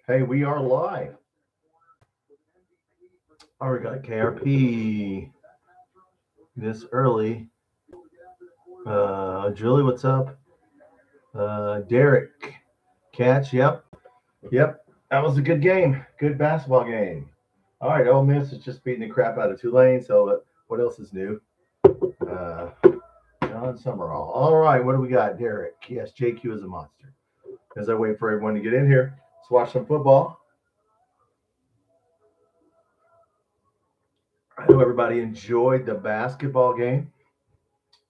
Hey, we are live. Oh, we got KRP this early. Julie, what's up? Derek, catch. Yep. That was a good game. Good basketball game. All right, Ole Miss is just beating the crap out of Tulane. So what else is new? John Summerall. All right, what do we got, Derek? Yes, JQ is a monster. As I wait for everyone to get in here, let's watch some football. I hope everybody enjoyed the basketball game.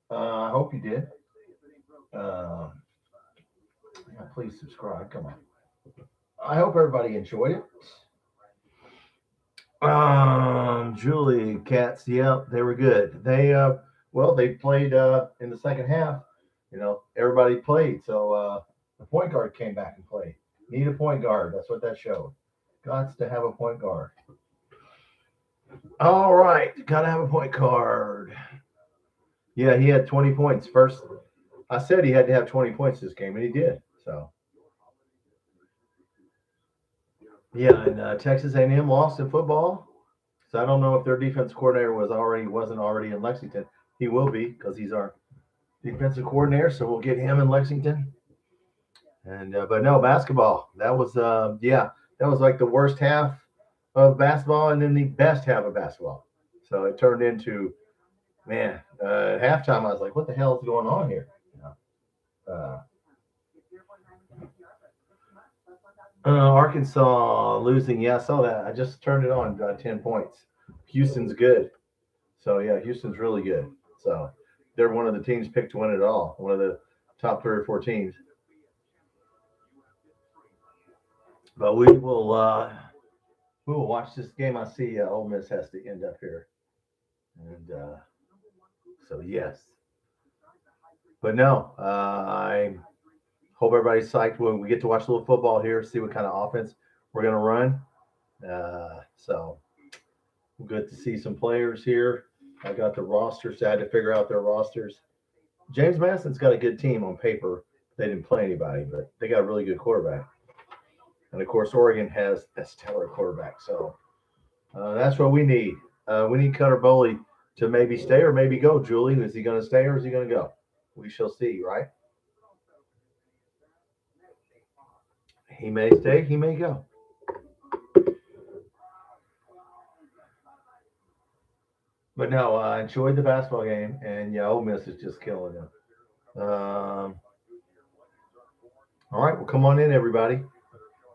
I hope you did. Please subscribe. Come on. I hope everybody enjoyed it. Julie, Cats, yep, they were good. They played in the second half. Everybody played. So the point guard came back and played. Need a point guard. That's what that showed. Got to have a point guard. All right, gotta have a point guard. Yeah, he had 20 points. First, I said he had to have 20 points this game, and he did. So, yeah, and Texas A&M lost in football. So I don't know if their defense coordinator wasn't already in Lexington. He will be because he's our defensive coordinator. So we'll get him in Lexington. And but no, basketball. That was like the worst half of basketball and then the best half of basketball. So it turned into, man, at halftime I was like, what the hell is going on here? Arkansas losing. Yeah, I saw that. I just turned it on. 10 points. Houston's good. So yeah, Houston's really good. So they're one of the teams picked to win it all. One of the top 3 or 4 teams. But we will watch this game. I see Ole Miss has to end up here, and so yes. But no, I hope everybody's psyched when we get to watch a little football here, see what kind of offense we're going to run. So good to see some players here. I got the rosters. I had to figure out their rosters. James Madison's got a good team on paper. They didn't play anybody, but they got a really good quarterback. And, of course, Oregon has a stellar quarterback. So that's what we need. We need Cutter Boley to maybe stay or maybe go. Julie, is he going to stay or is he going to go? We shall see, right? He may stay. He may go. But no, I enjoyed the basketball game. And, yeah, Ole Miss is just killing them. All right, well, come on in, everybody.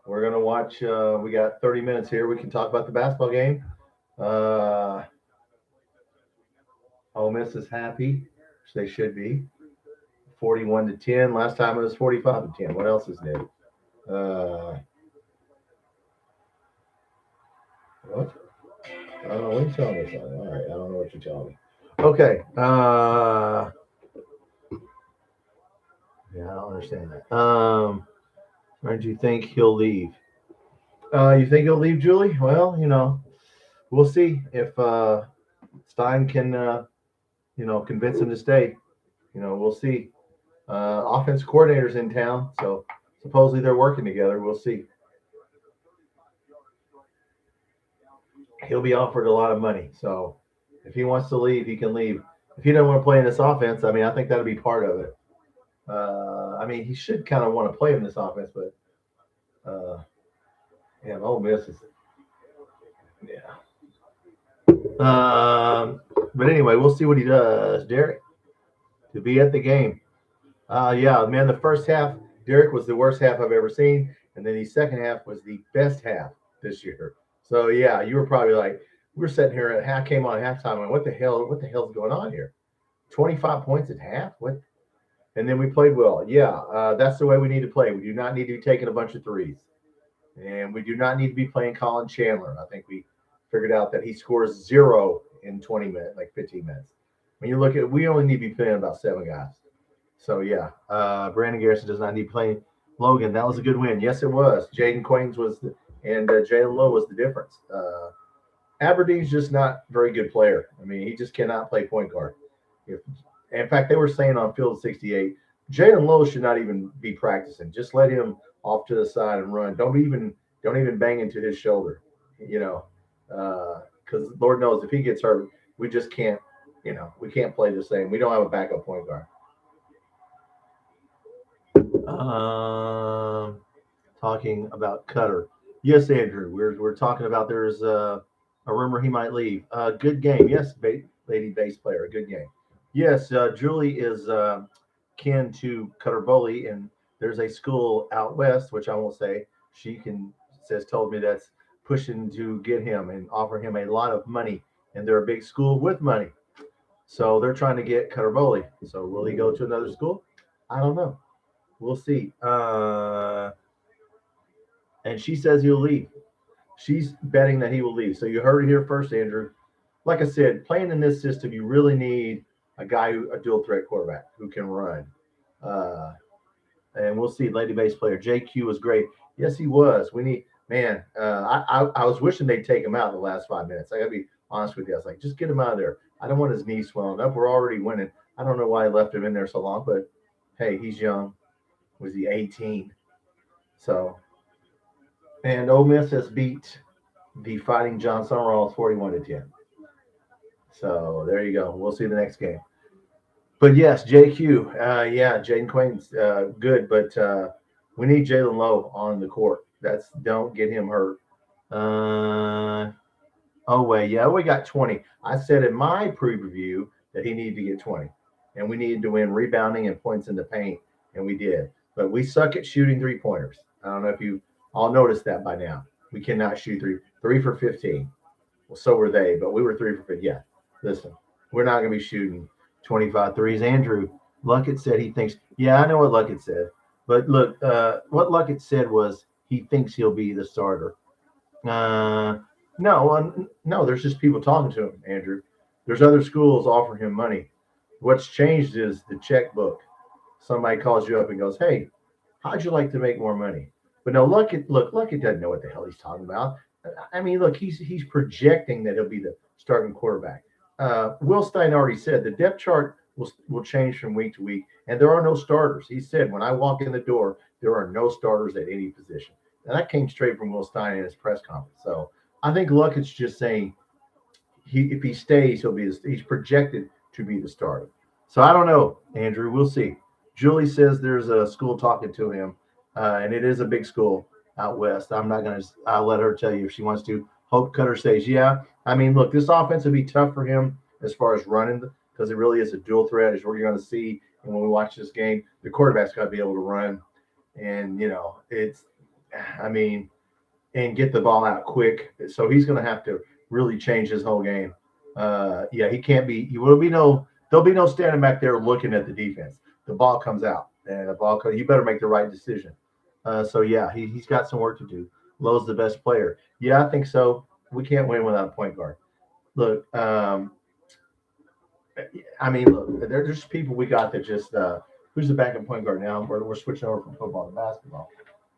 We're going to watch. We got 30 minutes here. We can talk about the basketball game. Ole Miss is happy, which they should be. 41-10. Last time it was 45-10. What else is new? What? I don't know what you're telling me. All right, I don't know what you're telling me. Okay. Yeah, I don't understand that. Where do you think he'll leave? You think he'll leave, Julie? Well, we'll see if Stein can, convince him to stay. We'll see. Offense coordinator's in town, so supposedly they're working together. We'll see. He'll be offered a lot of money, so if he wants to leave, he can leave. If he doesn't want to play in this offense, I think that'll be part of it. He should kind of want to play in this offense, but Ole Miss is, but anyway, we'll see what he does. Derek, to be at the game. The first half, Derek was the worst half I've ever seen, and then the second half was the best half this year. So yeah, you were probably like, we're sitting here came on at halftime, and what the hell's going on here? 25 points at half? What? And then we played well. Yeah, that's the way we need to play. We do not need to be taking a bunch of threes. And we do not need to be playing Colin Chandler. I think we figured out that he scores 0 in 20 minutes, like 15 minutes. When you look at it, we only need to be playing about 7 guys. So, yeah, Brandon Garrison does not need to play Logan. That was a good win. Yes, it was. Jaden Quains and Jalen Lowe was the difference. Aberdeen's just not a very good player. He just cannot play point guard. In fact, they were saying on Field 68, Jalen Lowe should not even be practicing. Just let him off to the side and run. Don't Don't even bang into his shoulder, you know, because Lord knows if he gets hurt, we just can't, we can't play the same. We don't have a backup point guard. Talking about Cutter. Yes, Andrew, we're talking about there's a rumor he might leave. Good game. Yes, lady bass player, a good game. Yes, Julie is kin to Cutter Bowley, and there's a school out west, which I won't say. She can says told me that's pushing to get him and offer him a lot of money, and they're a big school with money, so they're trying to get Cutter Bowley. So will he go to another school? I don't know. We'll see. And she says he'll leave. She's betting that he will leave. So you heard it here first, Andrew. Like I said, playing in this system, you really need a dual threat quarterback who can run. Uh, and we'll see. Lady base player JQ was great. Yes, he was. We need man. I was wishing they'd take him out in the last 5 minutes. I gotta be honest with you. I was like, just get him out of there. I don't want his knee swelling up. We're already winning. I don't know why I left him in there so long, but hey, he's young. Was he 18? So, and Ole Miss has beat the Fighting John Summeralls 41-10. So there you go. We'll see the next game. But yes, JQ, yeah, Jaden Quain's good, but we need Jalen Lowe on the court. Don't get him hurt. Yeah, we got 20. I said in my preview that he needed to get 20, and we needed to win rebounding and points in the paint, and we did. But we suck at shooting 3-pointers. I don't know if you all noticed that by now. We cannot shoot three for 15. Well, so were they, but we were 3 for 15. Yeah, listen, we're not going to be shooting 25 threes. Andrew Luckett said he thinks, yeah, I know what Luckett said. But look, what Luckett said was he thinks he'll be the starter. No, there's just people talking to him, Andrew. There's other schools offering him money. What's changed is the checkbook. Somebody calls you up and goes, hey, how'd you like to make more money? But no, Luckett doesn't know what the hell he's talking about. I mean, look, he's projecting that he'll be the starting quarterback. Will Stein already said the depth chart will change from week to week, and there are no starters. He said, when I walk in the door, there are no starters at any position. And that came straight from Will Stein in his press conference. So I think Luckett's just saying if he stays, he's projected to be the starter. So I don't know, Andrew. We'll see. Julie says there's a school talking to him, and it is a big school out west. I'll let her tell you if she wants to. Hope Cutter says, yeah. I mean, look, this offense will be tough for him as far as running because it really is a dual threat, as we're going to see. And when we watch this game, the quarterback's got to be able to run. And, and get the ball out quick. So he's going to have to really change his whole game. He can't be, there'll be no standing back there looking at the defense. The ball comes out and you better make the right decision. He's got some work to do. Lowe's the best player. Yeah, I think so. We can't win without a point guard. Look, there's people we got that just who's the backup point guard now? We're switching over from football to basketball.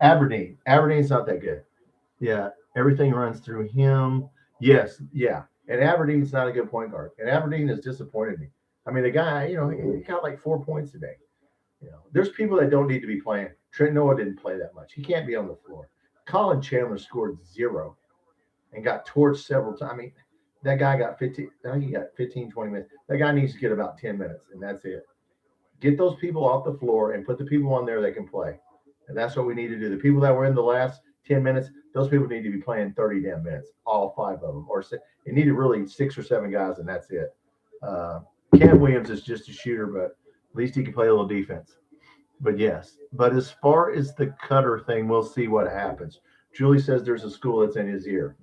Aberdeen. Aberdeen's not that good. Yeah, everything runs through him. Yes, yeah. And Aberdeen's not a good point guard. And Aberdeen has disappointed me. I mean, the guy, he got like 4 points today. There's people that don't need to be playing. Trent Noah didn't play that much. He can't be on the floor. Colin Chandler scored 0 and got torched several times. I mean, that guy got 15. I think he got 15, 20 minutes. That guy needs to get about 10 minutes, and that's it. Get those people off the floor and put the people on there that can play. And that's what we need to do. The people that were in the last 10 minutes, those people need to be playing 30 damn minutes, all 5 of them. Or it needed really 6 or 7 guys, and that's it. Cam Williams is just a shooter, but at least he can play a little defense. But yes. But as far as the Cutter thing, we'll see what happens. Julie says there's a school that's in his ear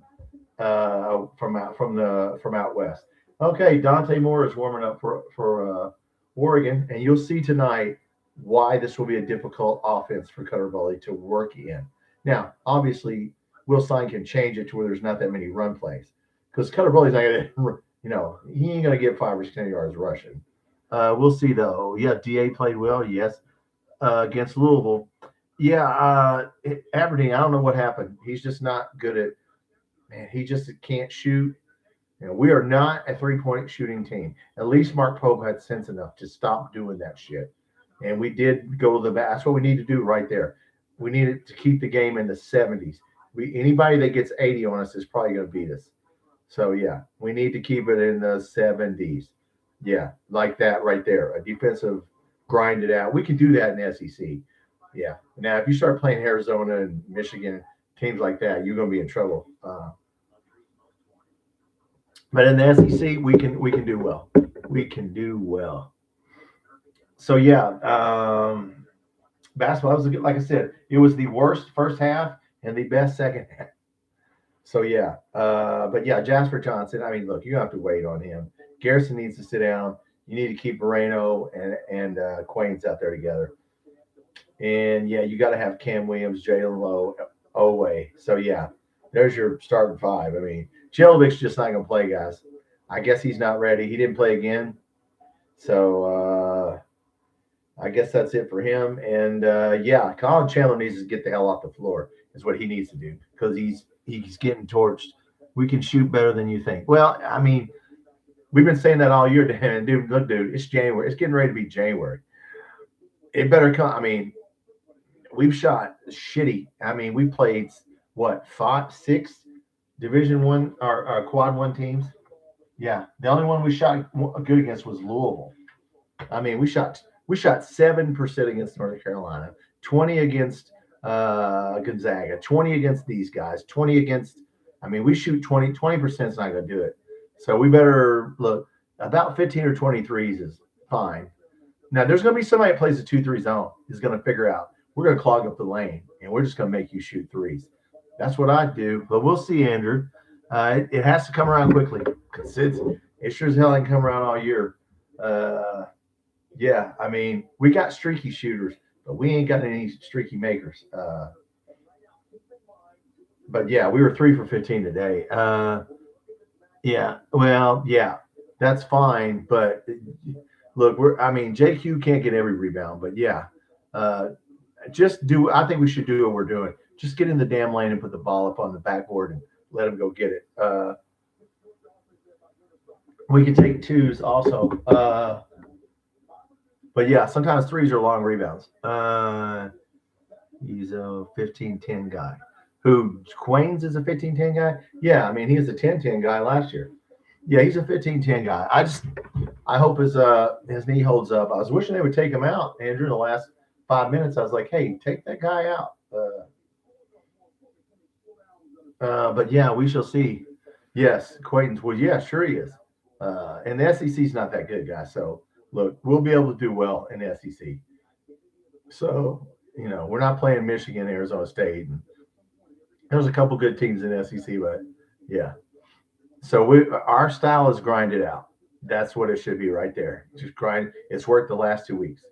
from out west. Okay, Dante Moore is warming up for Oregon, and you'll see tonight why this will be a difficult offense for Cutter Bowley to work in. Now, obviously, Will Stein can change it to where there's not that many run plays because Cutter Bowley's not going to, he ain't going to get 5 or 10 yards rushing. We'll see, though. Yeah, DA played well, yes, against Louisville. Yeah, Aberdeen, I don't know what happened. He's just not good at – man, he just can't shoot. We are not a 3-point shooting team. At least Mark Pope had sense enough to stop doing that shit. And we did go to the back. That's what we need to do right there. We needed to keep the game in the 70s. Anybody that gets 80 on us is probably going to beat us. So yeah, we need to keep it in the 70s. Yeah, like that right there. A defensive grind it out. We can do that in the SEC. Yeah. Now, if you start playing Arizona and Michigan teams like that, you're going to be in trouble. But in the SEC, we can do well. We can do well. So yeah, basketball was like I said, it was the worst first half and the best second half. So yeah, but yeah, Jasper Johnson. I mean, look, you have to wait on him. Garrison needs to sit down. You need to keep Moreno and Quains out there together. And yeah, you got to have Cam Williams, Jalen Lowe, Oway. So yeah, there's your starting five. I mean, Jelovic's just not going to play, guys. I guess he's not ready. He didn't play again. So I guess that's it for him. And yeah, Colin Chandler needs to get the hell off the floor. Is what he needs to do because he's getting torched. We can shoot better than you think. Well, I mean, we've been saying that all year, Dan. Dude, look, dude, it's January. It's getting ready to be January. It better come. I mean, we've shot shitty. I mean, we played what 6 Division One or Quad One teams. Yeah, the only one we shot good against was Louisville. I mean, we shot 7% against North Carolina, 20 against Gonzaga, 20 against these guys, 20 against. I mean, we shoot 20% is not going to do it. So we better look about 15 or 23s is fine. Now there's going to be somebody that plays a 2-3 zone is going to figure out we're going to clog up the lane and we're just going to make you shoot threes. That's what I do. But we'll see, Andrew. It has to come around quickly because it sure as hell ain't come around all year. Yeah, I mean, we got streaky shooters, but we ain't got any streaky makers. But yeah, we were 3 for 15 today. Yeah, well, yeah, that's fine. But look, I mean, JQ can't get every rebound, but yeah, I think we should do what we're doing. Just get in the damn lane and put the ball up on the backboard and let them go get it. We can take 2s also. But yeah, sometimes 3s are long rebounds. He's a 15-10 guy. Who Quains is a 15-10 guy? Yeah, I mean he was a 10-10 guy last year. Yeah, he's a 15-10 guy. I hope his knee holds up. I was wishing they would take him out, Andrew, in the last 5 minutes. I was like, hey, take that guy out. But yeah, we shall see. Yes, Quaintance. Well, yeah, sure he is. And the SEC's not that good, guys. So look, we'll be able to do well in the SEC. So we're not playing Michigan, Arizona State, and there's a couple good teams in the SEC, but yeah. So our style is grind it out. That's what it should be right there. Just grind. It's worked the last 2 weeks.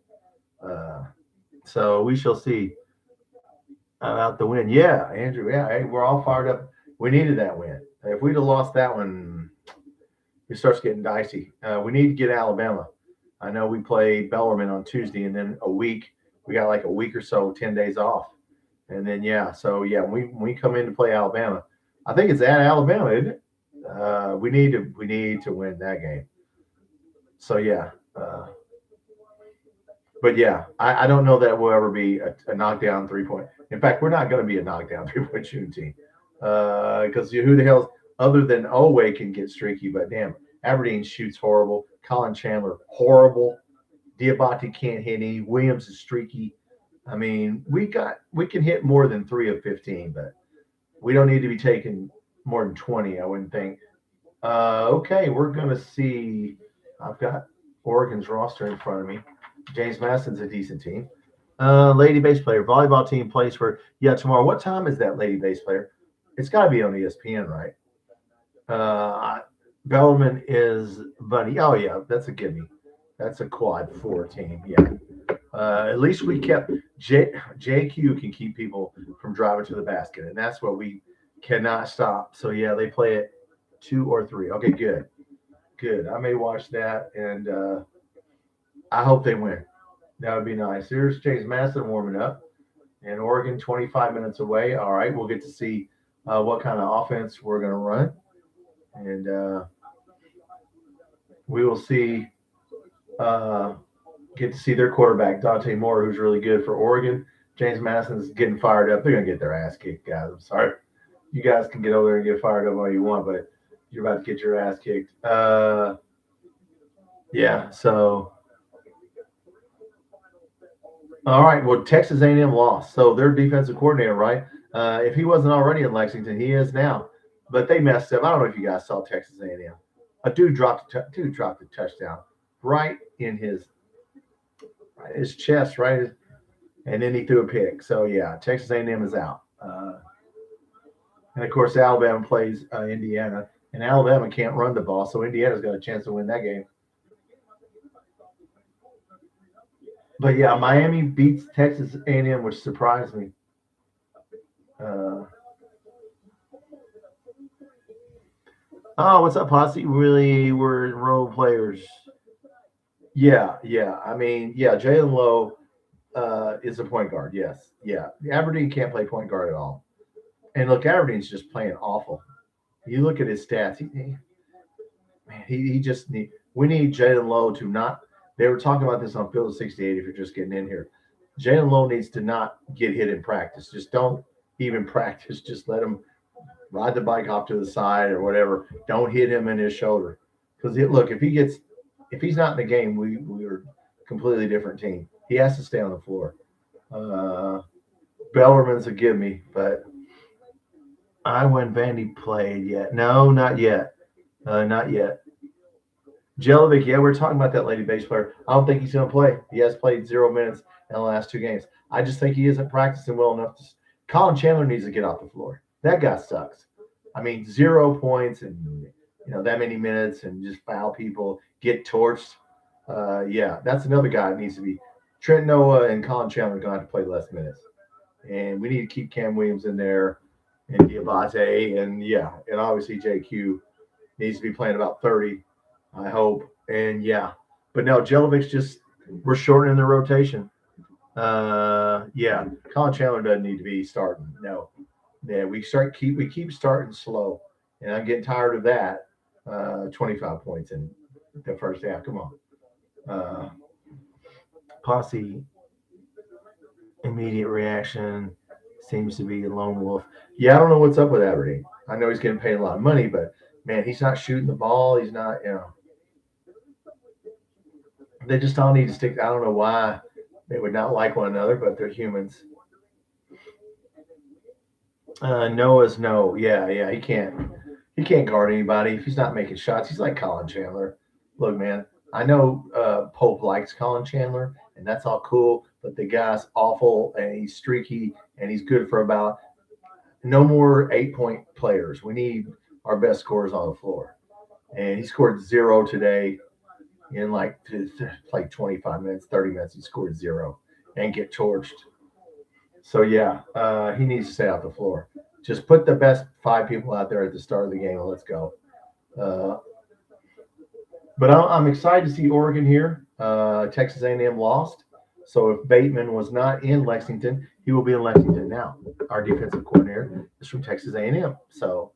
So we shall see about the win. Yeah, Andrew. Yeah, hey, we're all fired up. We needed that win. If we'd have lost that one, it starts getting dicey. We need to get Alabama. I know we play Bellarmine on Tuesday, and then we got like a week or so, 10 days off. And then, yeah, so, yeah, when we come in to play Alabama, I think it's at Alabama, isn't it? We need to win that game. So, yeah. But, yeah, I don't know that we'll ever be a knockdown 3-point. In fact, we're not going to be a knockdown 3-point shooting team because who the hell other than Oway can get streaky. But, damn, Aberdeen shoots horrible. Colin Chandler, horrible. Diabate can't hit any. Williams is streaky. I mean, we can hit more than 3 of 15, but we don't need to be taking more than 20, I wouldn't think. Okay, we're going to see. I've got Oregon's roster in front of me. James Madison's a decent team. Lady bass player, volleyball team plays for, tomorrow. What time is that lady bass player? It's got to be on ESPN, right? Bellman is Bunny. Oh, yeah, that's a gimme. That's a quad 4 team, yeah. At least we kept JQ can keep people from driving to the basket, and that's what we cannot stop. So yeah, they play it 2 or 3. Okay, good. I may watch that, and I hope they win. That would be nice. Here's James Madison warming up, and Oregon 25 minutes away. All right, we'll get to see what kind of offense we're going to run, and we will see. Get to see their quarterback, Dante Moore, who's really good for Oregon. James Madison's getting fired up. They're going to get their ass kicked, guys. I'm sorry. You guys can get over there and get fired up all you want, but you're about to get your ass kicked. Yeah. So, all right. Well, Texas A&M lost, so their defensive coordinator, right? If he wasn't already in Lexington, he is now. But they messed up. I don't know if you guys saw Texas A&M. A dude dropped a touchdown right in his chest, right, and then he threw a pick. So yeah, Texas A&M is out. And of course, Alabama plays Indiana, and Alabama can't run the ball, so Indiana's got a chance to win that game. But yeah, Miami beats Texas A&M, which surprised me. Uh, oh, what's up, Posse? Really, we're role players. Yeah, yeah. I mean, yeah, Jalen Lowe is a point guard. Yes, yeah. Aberdeen can't play point guard at all. And look, Aberdeen's just playing awful. You look at his stats. He just need. We need Jalen Lowe to not. They were talking about this on Field of 68. If you're just getting in here, Jalen Lowe needs to not get hit in practice. Just don't even practice. Just let him ride the bike off to the side or whatever. Don't hit him in his shoulder. Because look, if he's not in the game, we're a completely different team. He has to stay on the floor. Bellerman's a give me, but I when Vandy played yet. No, not yet. Not yet. Jelovic, yeah, we're talking about that lady bass player. I don't think he's going to play. He has played 0 minutes in the last 2 games. I just think he isn't practicing well enough. Colin Chandler needs to get off the floor. That guy sucks. I mean, 0 points and that many minutes and just foul people, get torched. Yeah, that's another guy that needs to be. Trent Noah and Colin Chandler are going to have to play less minutes. And we need to keep Cam Williams in there and Diabate. And yeah, and obviously JQ needs to be playing about 30, I hope. And yeah, but no, Jelovic's just, we're shortening the rotation. Yeah, Colin Chandler doesn't need to be starting. No. Yeah, we keep starting slow. And I'm getting tired of that. 25 points in the first half. Come on. Posse immediate reaction seems to be a lone wolf. Yeah, I don't know what's up with Aberdeen. I know he's getting paid a lot of money, but man, he's not shooting the ball. He's not, They just all need to stick. I don't know why they would not like one another, but they're humans. Noah's no. Yeah, he can't guard anybody if he's not making shots. He's like Colin Chandler. Look, man, I know Pope likes Colin Chandler, and that's all cool, but the guy's awful, and he's streaky, and he's good for about no more 8-point players. We need our best scorers on the floor. And he scored 0 today in like 25 minutes, 30 minutes. He scored 0 and get torched. So, yeah, he needs to stay off the floor. Just put the best 5 people out there at the start of the game and let's go. But I'm excited to see Oregon here. Texas A&M lost. So if Bateman was not in Lexington, he will be in Lexington now. Our defensive coordinator is from Texas A&M. So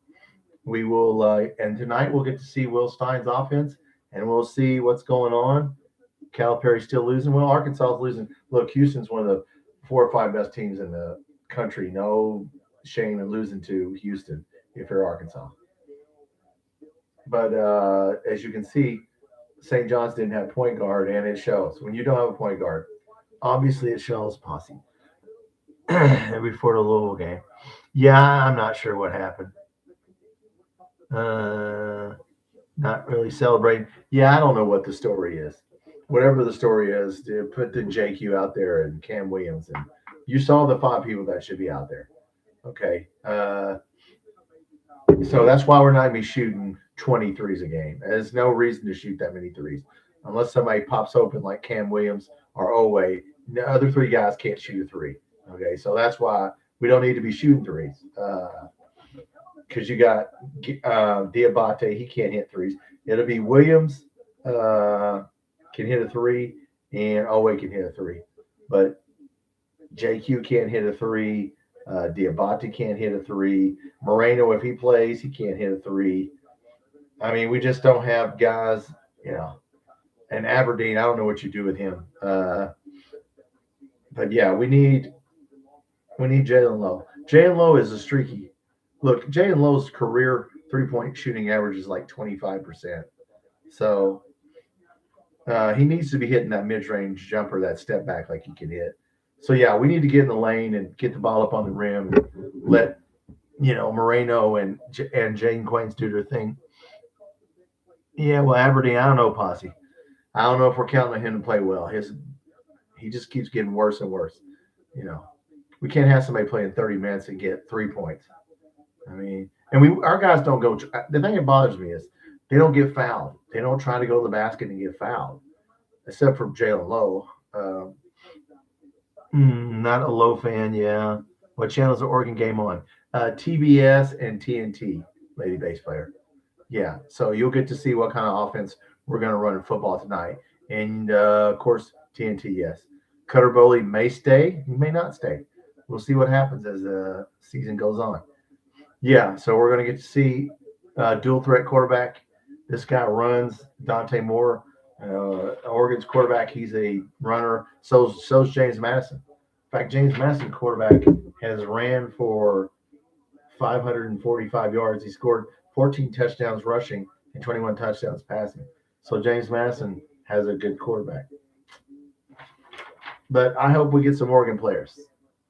we will, and tonight we'll get to see Will Stein's offense, and we'll see what's going on. Calipari's still losing. Well, Arkansas is losing. Look, Houston's one of the 4 or 5 best teams in the country. No shame in losing to Houston if you're Arkansas. But as you can see, St. John's didn't have point guard, and it shows. When you don't have a point guard, obviously it shows, Posse. Before the Louisville game. Yeah, I'm not sure what happened. Not really celebrating. Yeah, I don't know what the story is. Whatever the story is, put the JQ out there and Cam Williams, and you saw the 5 people that should be out there. Okay. So that's why we're not going to be shooting 20 threes a game. There's no reason to shoot that many threes. Unless somebody pops open like Cam Williams or Owe, the other 3 guys can't shoot a 3. Okay, so that's why we don't need to be shooting threes. Because you got Diabate, he can't hit threes. It'll be Williams can hit a 3, and Owe can hit a 3. But JQ can't hit a 3. Diabate can't hit a 3. Moreno, if he plays, he can't hit a 3. I mean, we just don't have guys, And Aberdeen, I don't know what you do with him. But yeah, we need Jalen Lowe. Jalen Lowe is a streaky. Look, Jalen Lowe's career 3-point shooting average is like 25%. So he needs to be hitting that mid-range jumper, that step back like he can hit. So yeah, we need to get in the lane and get the ball up on the rim and let Moreno and Jaden Quains do their thing. Yeah, well, Aberdeen, I don't know, Posse. I don't know if we're counting on him to play well. He just keeps getting worse and worse. You know, we can't have somebody playing 30 minutes and get 3 points. I mean, and our guys don't go. The thing that bothers me is they don't get fouled. They don't try to go to the basket and get fouled, except for Jalen Lowe. Not a Lowe fan, yeah. What channel is the Oregon game on? TBS and TNT, Lady Bass Player. Yeah, so you'll get to see what kind of offense we're going to run in football tonight. And, of course, TNT, yes. Cutter Bowley may stay. He may not stay. We'll see what happens as the season goes on. Yeah, so we're going to get to see dual threat quarterback. This guy runs. Dante Moore, Oregon's quarterback. He's a runner. So's James Madison. In fact, James Madison, quarterback, has ran for 545 yards. He scored 14 touchdowns rushing and 21 touchdowns passing. So James Madison has a good quarterback. But I hope we get some Oregon players.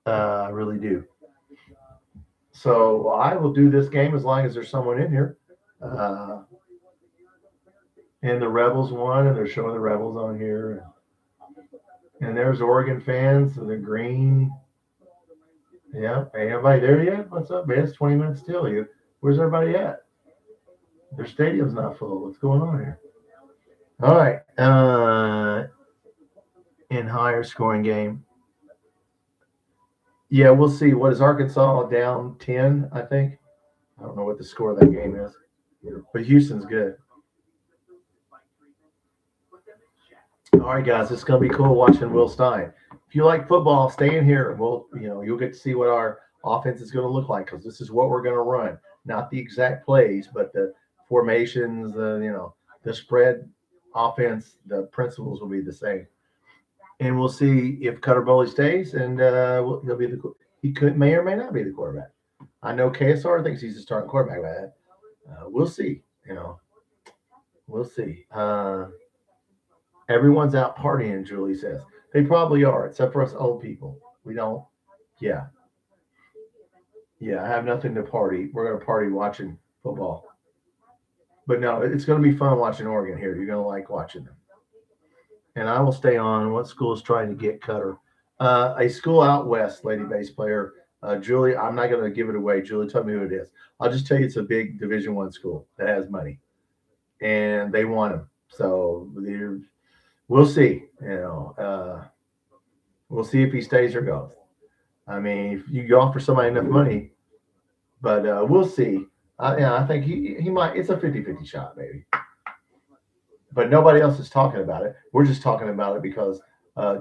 I really do. So I will do this game as long as there's someone in here. And the Rebels won, and they're showing the Rebels on here. And there's Oregon fans, so they're green. Yeah, ain't everybody there yet? What's up, man? It's 20 minutes still. Where's everybody at? Their stadium's not full. What's going on here? All right. In higher scoring game. Yeah, we'll see. What is Arkansas down 10, I think? I don't know what the score of that game is. But Houston's good. All right, guys, it's going to be cool watching Will Stein. If you like football, stay in here. You'll get to see what our offense is going to look like because this is what we're going to run. Not the exact plays, but the formations, the spread offense, the principles will be the same. And we'll see if Cutter Bowley stays, and he'll be may or may not be the quarterback. I know KSR thinks he's the starting quarterback, but we'll see. We'll see. Everyone's out partying, Julie says. They probably are, except for us old people. We don't. Yeah. Yeah, I have nothing to party. We're going to party watching football. But no, it's going to be fun watching Oregon here. You're going to like watching them. And I will stay on. What school is trying to get Cutter? A school out west, Lady Bass Player. Julie, I'm not going to give it away. Julie, tell me who it is. I'll just tell you it's a big Division I school that has money. And they want him. So we'll see. We'll see if he stays or goes. I mean, if you offer somebody enough money, but we'll see. I think he might. It's a 50-50 shot, maybe. But nobody else is talking about it. We're just talking about it because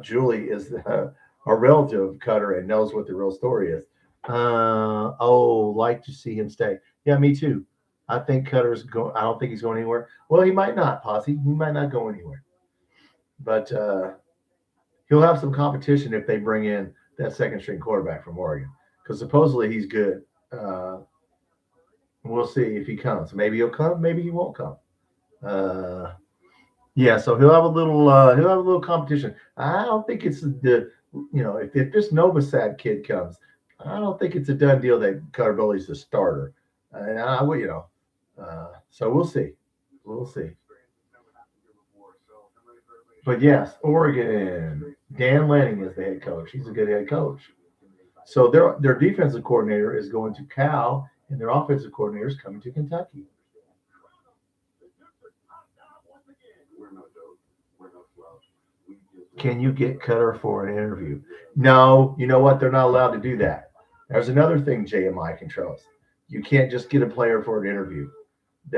Julie is a relative of Cutter and knows what the real story is. Like to see him stay. Yeah, me too. I think Cutter's going. I don't think he's going anywhere. Well, he might not, Posse. He might not go anywhere. But he'll have some competition if they bring in that second string quarterback from Oregon because supposedly he's good. We'll see if he comes. Maybe he'll come. Maybe he won't come. Yeah, so he'll have a little competition. I don't think it's if this Novosad kid comes, I don't think it's a done deal that Cutter Bowley's the starter. So we'll see. We'll see. But yes, Oregon. Dan Lanning is the head coach. He's a good head coach. So their defensive coordinator is going to Cal, and their offensive coordinator is coming to Kentucky. Can you get Cutter for an interview? No, you know what? They're not allowed to do that. There's another thing JMI controls. You can't just get a player for an interview.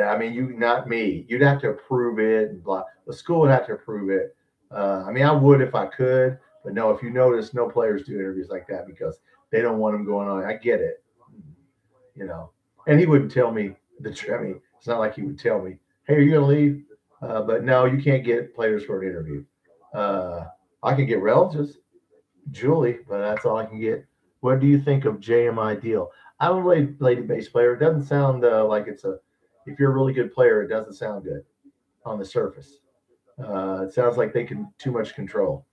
I mean, not me. You'd have to approve it. And blah. The school would have to approve it. I would if I could, but no. If you notice, no players do interviews like that because they don't want them going on. I get it, And he wouldn't tell me it's not like he would tell me, "Hey, are you going to leave?" But no, you can't get players for an interview. I can get relatives, Julie, but that's all I can get. What do you think of JMI deal? I don't really lady bass player. It doesn't sound like it's a. If you're a really good player, it doesn't sound good on the surface. It sounds like they can too much control,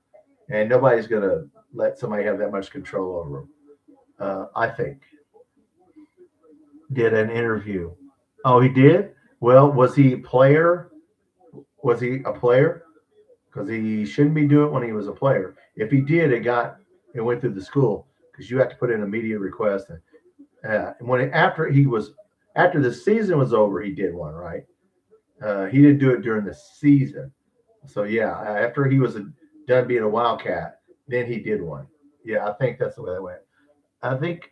and nobody's gonna let somebody have that much control over them. I think. Did an interview. Oh, he did. Well, was he a player? Was he a player? Because he shouldn't be doing it when he was a player. If he did, it went through the school because you have to put in a media request. And after the season was over, he did one, right? He didn't do it during the season. So yeah, after he was done being a Wildcat, then he did one. Yeah, I think that's the way that went. I think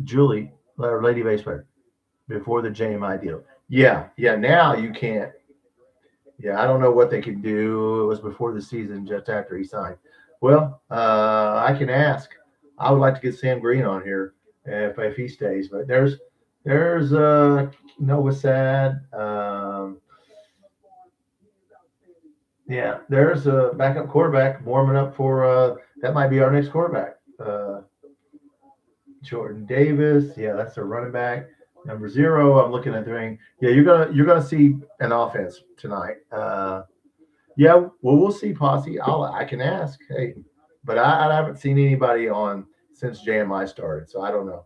Julie, or Lady Bass player, before the JMI deal. Yeah, yeah. Now you can't. Yeah, I don't know what they could do. It was before the season, just after he signed. Well, I can ask. I would like to get Sam Green on here if he stays. But there's Noah Sad. Yeah, there's a backup quarterback warming up for that might be our next quarterback. Jordan Davis. Yeah, that's a running back. Number 0. I'm looking at the ring. Yeah, you're gonna see an offense tonight. Yeah, well, we'll see, Posse. I can ask. Hey, but I haven't seen anybody on since JMI started, so I don't know.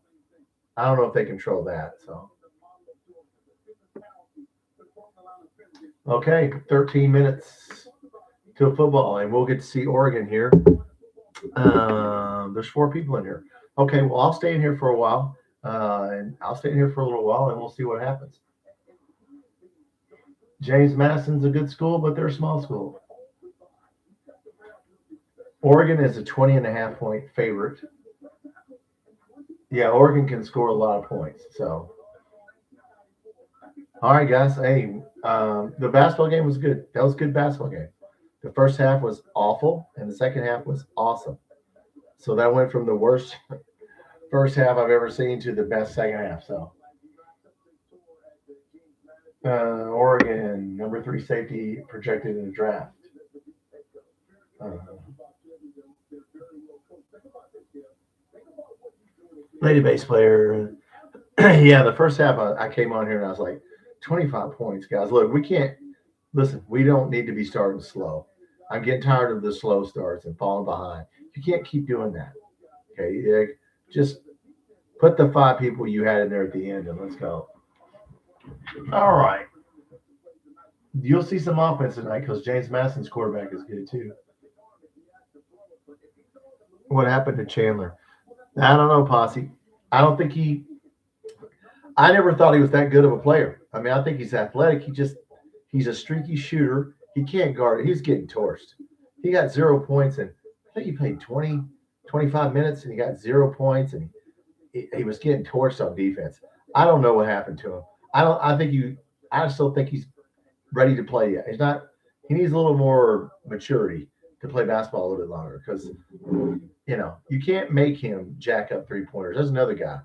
I don't know if they control that. So okay, 13 minutes till football, and we'll get to see Oregon here. There's 4 people in here. Okay, well, I'll stay in here for a while, and I'll stay in here for a little while, and we'll see what happens. James Madison's a good school, but they're a small school. Oregon is a 20.5 point favorite. Yeah, Oregon can score a lot of points. So, all right, guys. Hey, the basketball game was good. That was a good basketball game. The first half was awful, and the second half was awesome. So that went from the worst first half I've ever seen to the best second half. So, Oregon, number 3 safety projected in the draft. Lady bass player. Yeah, the first half I came on here and I was like, 25 points, guys. Look, we can't listen. We don't need to be starting slow. I'm getting tired of the slow starts and falling behind. You can't keep doing that. Okay, just put the 5 people you had in there at the end and let's go. All right. You'll see some offense tonight because James Madison's quarterback is good too. What happened to Chandler? I don't know, Posse. I don't think I never thought he was that good of a player. I mean, I think he's athletic. He's a streaky shooter. He can't guard it. He's getting torched. He got 0 points, and I think he played 20, 25 minutes, and he got 0 points, and he was getting torched on defense. I don't know what happened to him. I still think he's ready to play yet. He needs a little more maturity to play basketball a little bit longer because, you can't make him jack up 3-pointers. There's another guy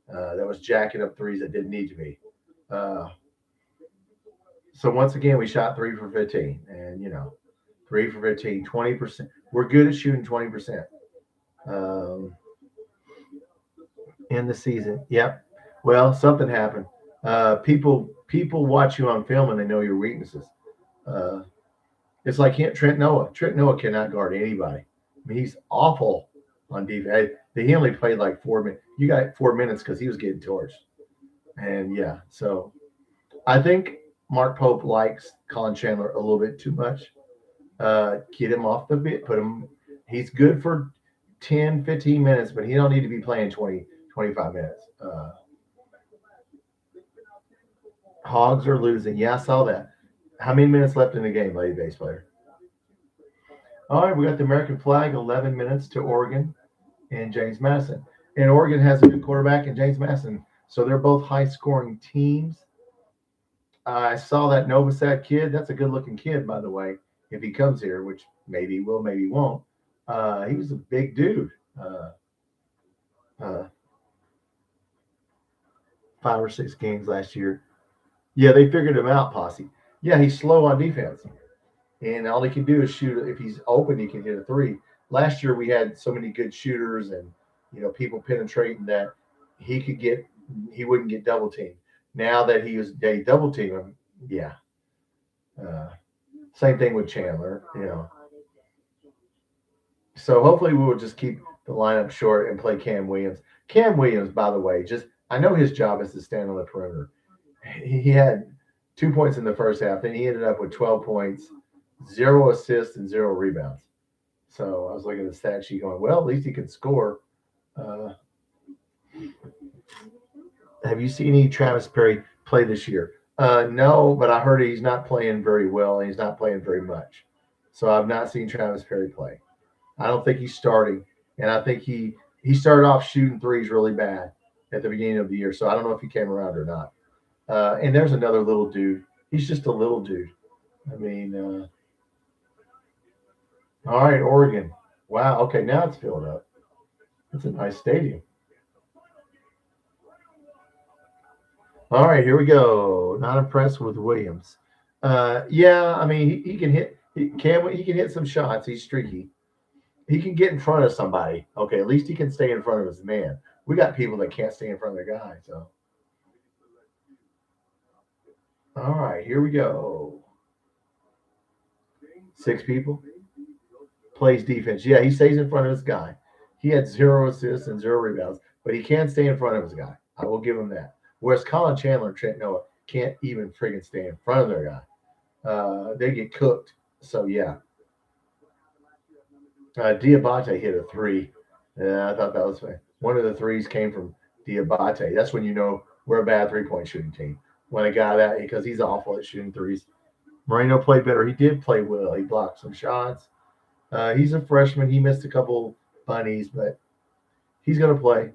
that was jacking up threes that didn't need to be. So once again, we shot 3 for 15, and 3 for 15, 20%. We're good at shooting 20% in the season. Yep. Well, something happened. People watch you on film and they know your weaknesses. It's like Trent Noah. Trent Noah cannot guard anybody. I mean, he's awful on defense. He only played like 4 minutes. You got 4 minutes because he was getting torched. And yeah, so I think Mark Pope likes Colin Chandler a little bit too much. Get him off the bit. He's good for 10, 15 minutes, but he don't need to be playing 20, 25 minutes. Hogs are losing. Yeah, I saw that. How many minutes left in the game, lady bass player? All right, we got the American flag, 11 minutes to Oregon and James Madison. And Oregon has a new quarterback in James Madison. So they're both high-scoring teams. I saw that Novosad kid. That's a good-looking kid, by the way, if he comes here, which maybe he will, maybe he won't. He was a big dude. 5 or 6 games last year. Yeah, they figured him out, Posse. Yeah, he's slow on defense. And all he can do is shoot. If he's open, he can hit a 3. Last year, we had so many good shooters, and people penetrating that he wouldn't get double teamed. Now that they double team him, yeah. Uh, Same thing with Chandler. So hopefully we will just keep the lineup short and play Cam Williams. Cam Williams, by the way, just I know his job is to stand on the perimeter. He had 2 points in the first half, then he ended up with 12 points, 0 assists, and 0 rebounds. So I was looking at the stat sheet going, well, at least he can score. Uh, have you seen any Travis Perry play this year? No, but I heard he's not playing very well and he's not playing very much. So I've not seen Travis Perry play. I don't think he's starting, and I think he started off shooting threes really bad at the beginning of the year. So I don't know if he came around or not. And there's another little dude. He's just a little dude. I mean, all right, Oregon. Wow. Okay, now it's filled up. It's a nice stadium. All right, here we go. Not impressed with Williams. Yeah, I mean he can hit. He can hit some shots. He's streaky. He can get in front of somebody. Okay, at least he can stay in front of his man. We got people that can't stay in front of their guy. So, all right, here we go. 6 people. Plays defense. Yeah, he stays in front of his guy. He had 0 assists and 0 rebounds, but he can stay in front of his guy. I will give him that. Whereas Colin Chandler and Trent Noah can't even friggin' stay in front of their guy. They get cooked. So yeah. Diabate hit a 3. I thought that was fine. One of the threes came from Diabate. That's when you know we're a bad 3-point shooting team. When a guy that because he's awful at shooting threes. Moreno played better. He did play well. He blocked some shots. He's a freshman. He missed a couple bunnies, but he's going to play.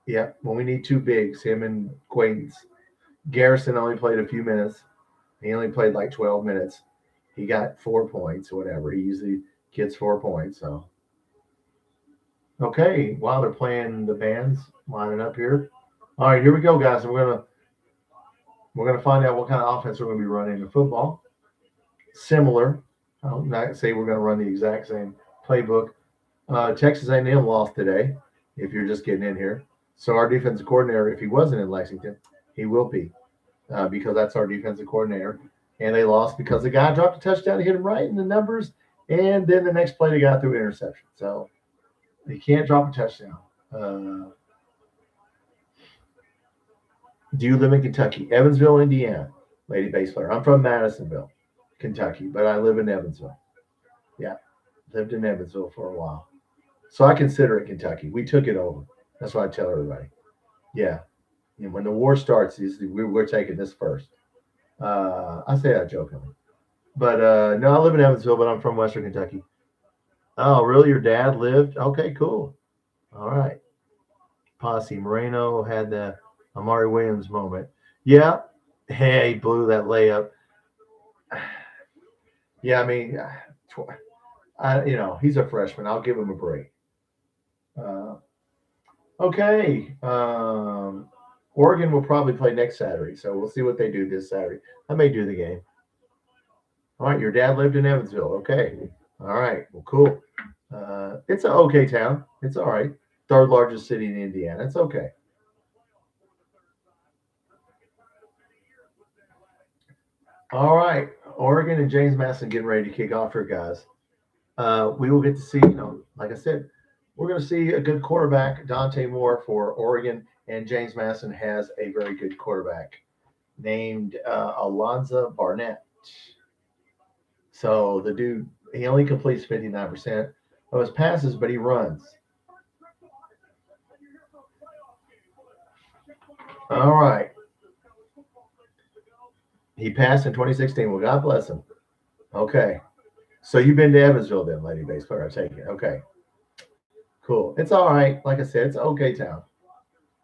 Yeah, when we need 2 bigs, him and Quaintance. Garrison only played a few minutes. He only played like 12 minutes. He got 4 points or whatever. He usually gets 4 points. So, okay, while they're playing the bands lining up here. All right, here we go, guys. We're gonna find out what kind of offense we're gonna be running in football. Similar. I'll not say we're gonna run the exact same playbook. Texas A&M lost today. If you're just getting in here, so our defensive coordinator, if he wasn't in Lexington, he will be because that's our defensive coordinator. And they lost because the guy dropped a touchdown to hit him right in the numbers, and then the next play they got through interception. So they can't drop a touchdown. Do you live in Kentucky? Evansville, Indiana, lady bass player. I'm from Madisonville, Kentucky, but I live in Evansville. Yeah, lived in Evansville for a while. So I consider it Kentucky. We took it over. That's what I tell everybody. Yeah. And when the war starts, we're taking this first. I say that jokingly. But no, I live in Evansville, but I'm from Western Kentucky. Oh, really? Your dad lived? Okay, cool. All right. Posse Moreno had the Amari Williams moment. Yeah. Hey, he blew that layup. Yeah, I mean, he's a freshman. I'll give him a break. Okay. Oregon will probably play next Saturday, so we'll see what they do this Saturday. I may do the game. All right, your dad lived in Evansville. Okay. All right. Well, cool. It's an okay town. It's all right. 3rd largest city in Indiana. It's okay. All right. Oregon and James Madison getting ready to kick off here, guys. We will get to see, like I said, we're going to see a good quarterback, Dante Moore for Oregon, and James Madison has a very good quarterback named Alonzo Barnett. So the dude, he only completes 59% of his passes, but he runs. All right. He passed in 2016. Well, God bless him. Okay. So you've been to Evansville then, lady bass player, I take it. Okay. Cool. It's all right. Like I said, it's an okay town.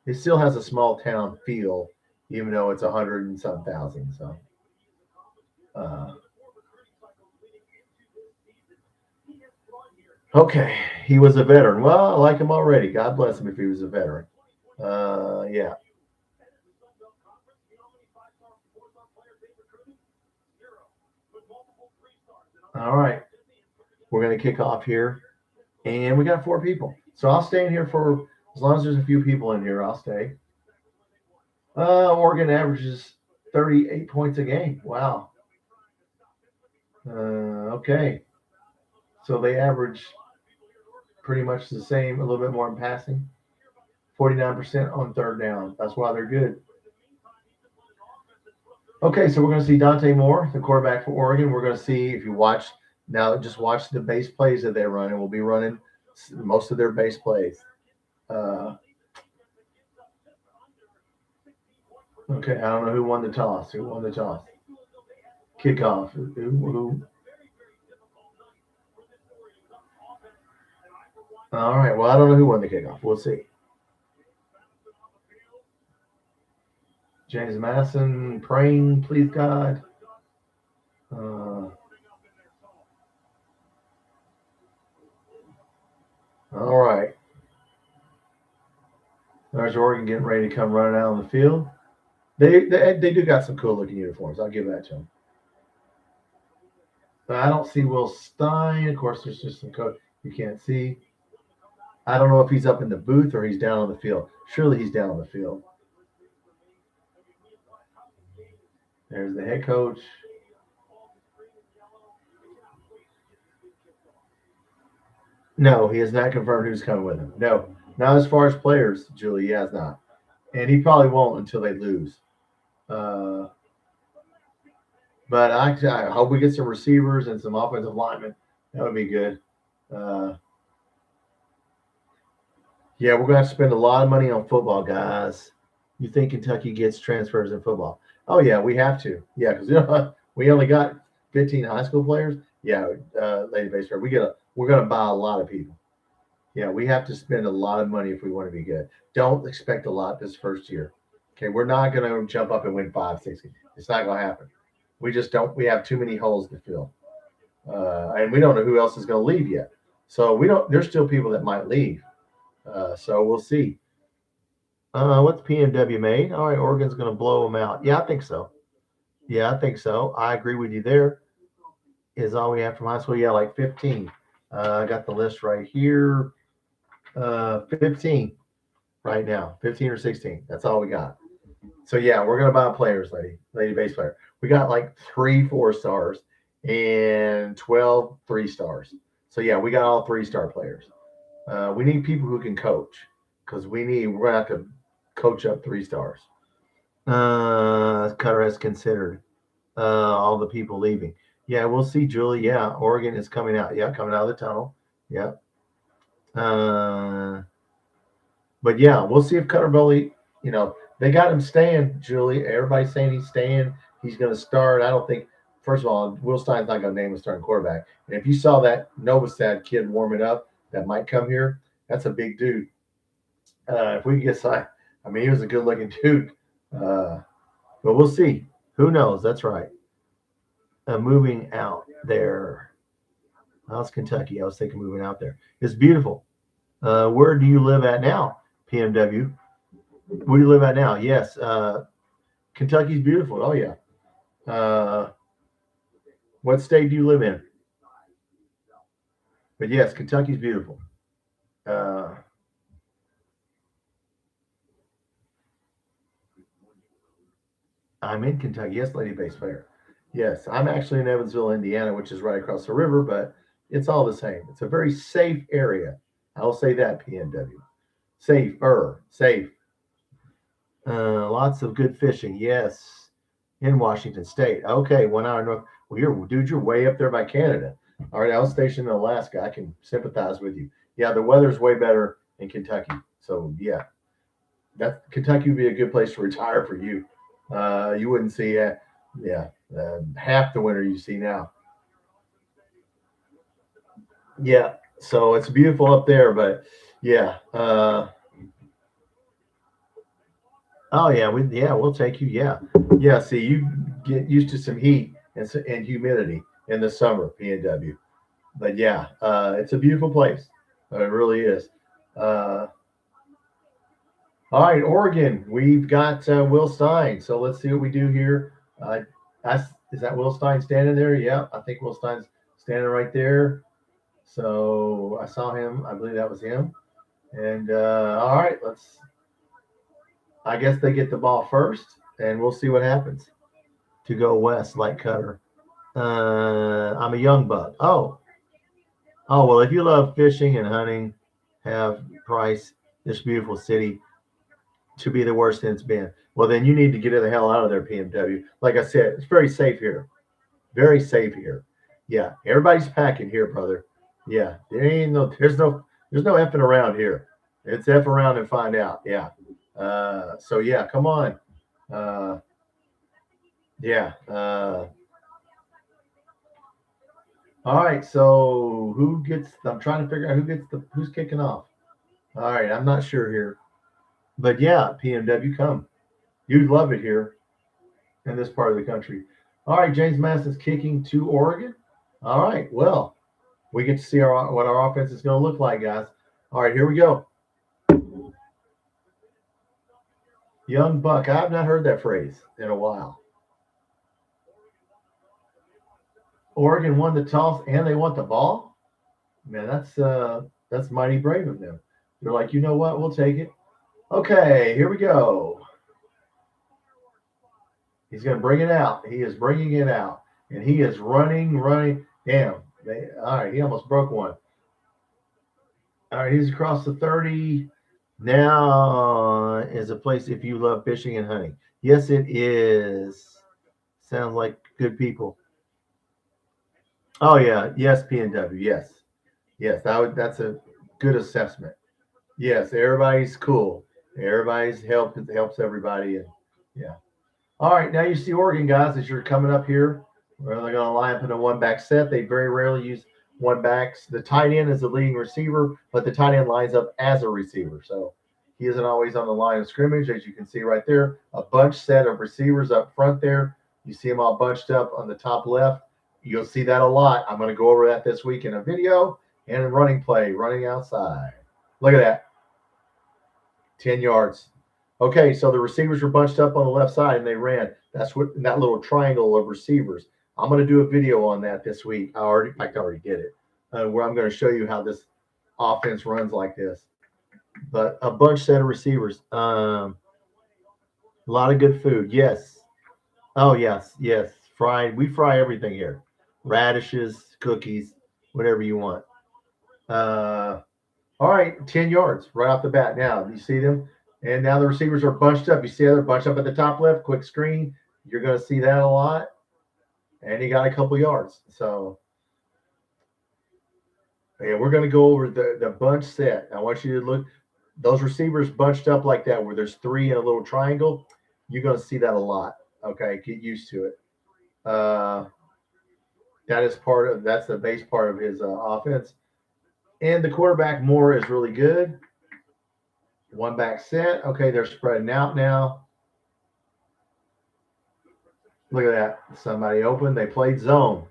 It still has a small town feel, even though it's 100 and some thousand. So, uh, okay. He was a veteran. Well, I like him already. God bless him if he was a veteran. Yeah. All right. We're going to kick off here. And we got 4 people. So I'll stay in here for as long as there's a few people in here. I'll stay. Oregon averages 38 points a game. Wow. Okay. So they average pretty much the same, a little bit more in passing. 49% on third down. That's why they're good. Okay, so we're going to see Dante Moore, the quarterback for Oregon. We're going to see if you watch now, just watch the base plays that they run, and we'll be running most of their base plays. Okay, I don't know who won the toss. Who won the toss? Kickoff. Who? All right. Well, I don't know who won the kickoff. We'll see. James Madison praying, please God. All right. There's Oregon getting ready to come running out on the field. They do got some cool looking uniforms. I'll give that to them. But I don't see Will Stein. Of course, there's just some code you can't see. I don't know if he's up in the booth or he's down on the field. Surely he's down on the field. There's the head coach. No, he has not confirmed who's coming with him. No, not as far as players, Julie. He has not. And he probably won't until they lose. But I hope we get some receivers and some offensive linemen. That would be good. Yeah, we're going to have to spend a lot of money on football, guys. You think Kentucky gets transfers in football? Oh, yeah, we have to. Yeah, because we only got 15 high school players. Yeah, Lady Baseball. We're going to buy a lot of people. Yeah, we have to spend a lot of money if we want to be good. Don't expect a lot this first year. Okay, we're not going to jump up and win 5, 6. It's not going to happen. We just don't. We have too many holes to fill, and we don't know who else is going to leave yet. So we don't. There's still people that might leave. So we'll see. What's PMW made? All right, Oregon's going to blow them out. Yeah, I think so. Yeah, I think so. I agree with you there. Is all we have from high school? Yeah, like 15. I got the list right here. 15 right now. 15 or 16. That's all we got. So yeah, we're gonna buy players, lady base player. We got like 3 4-stars and 12 3-stars. So yeah, we got all 3-star players. We need people who can coach because we're gonna have to coach up 3-stars. Cutter has considered all the people leaving. Yeah, we'll see, Julie. Yeah, Oregon is coming out. Yeah, coming out of the tunnel. Yeah. But yeah, we'll see if Cutter Bowley, they got him staying, Julie. Everybody's saying he's staying. He's going to start. I don't think, first of all, Will Stein's not going to name a starting quarterback. And if you saw that Novastad kid warming up that might come here, that's a big dude. If we get signed, he was a good looking dude. But we'll see. Who knows? That's right. Moving out there. How's Kentucky? I was thinking moving out there. It's beautiful. Where do you live at now, PMW? Where do you live at now? Yes. Kentucky's beautiful. Oh, yeah. What state do you live in? But yes, Kentucky's beautiful. I'm in Kentucky. Yes, lady base player. Yes, I'm actually in Evansville, Indiana, which is right across the river, but it's all the same. It's a very safe area. I'll say that, PMW. Safe. Lots of good fishing. Yes, in Washington State. Okay, 1 hour north. Well, you're way up there by Canada. All right, I was stationed in Alaska. I can sympathize with you. Yeah, the weather's way better in Kentucky. So yeah, Kentucky would be a good place to retire for you. You wouldn't see half the winter you see now. Yeah, so it's beautiful up there, but yeah. Oh yeah, we'll take you. Yeah. See, you get used to some heat and humidity in the summer, PNW. But yeah, it's a beautiful place. It really is. All right, Oregon. We've got Will Stein. So let's see what we do here. Is that Will Stein standing there? Yeah, I think Will Stein's standing right there. So I saw him. I believe that was him. And all right, I guess they get the ball first, and we'll see what happens. To go west, like Cutter. I'm a young buck. Oh, well, if you love fishing and hunting, have Price, this beautiful city, to be the worst it's been. Well, then you need to get the hell out of there, PMW. Like I said, it's very safe here. Very safe here. Yeah, everybody's packing here, brother. Yeah, there's no effing around here. It's F around and find out. Yeah. So yeah, come on. Uh, yeah. All right. So who gets? I'm trying to figure out who's kicking off. All right. I'm not sure here, but yeah, PMW, come. You'd love it here in this part of the country. All right, James Madison's kicking to Oregon. All right. Well, we get to see what our offense is going to look like, guys. All right, here we go. Young buck. I've not heard that phrase in a while. Oregon won the toss and they want the ball. Man, that's mighty brave of them. They're like, you know what? We'll take it. Okay, here we go. He's going to bring it out. He is bringing it out, and he is running. Damn. All right, he almost broke one. All right, he's across the 30. Now is a place if you love fishing and hunting. Yes, it is. Sounds like good people. Oh yeah, yes, PNW, yes, yes. That's a good assessment. Yes, everybody's cool. Everybody's helps everybody, and yeah. All right, now you see Oregon guys as you're coming up here. Where they're going to line up in a one-back set. They very rarely use one backs. The tight end is the leading receiver, but the tight end lines up as a receiver, so he isn't always on the line of scrimmage, as you can see right there. A bunch set of receivers up front there. You see them all bunched up on the top left. You'll see that a lot. I'm going to go over that this week in a video and a running play, running outside. Look at that. 10 yards. Okay, so the receivers were bunched up on the left side and they ran. That's what that little triangle of receivers. I'm going to do a video on that this week. I already did it, where I'm going to show you how this offense runs like this. But a bunch set of receivers. A lot of good food. Yes. Oh, yes. Fried. We fry everything here. Radishes, cookies, whatever you want. All right, 10 yards right off the bat. Now, you see them? And now the receivers are bunched up. You see how they're bunched up at the top left, quick screen. You're going to see that a lot. And he got a couple yards. So, yeah, we're going to go over the bunch set. I want you to look. Those receivers bunched up like that, where there's three in a little triangle. You're going to see that a lot. Okay, get used to it. That's the base part of his offense. And the quarterback, Moore, is really good. One back set. Okay, they're spreading out now. Look at that. Somebody open. They played zone.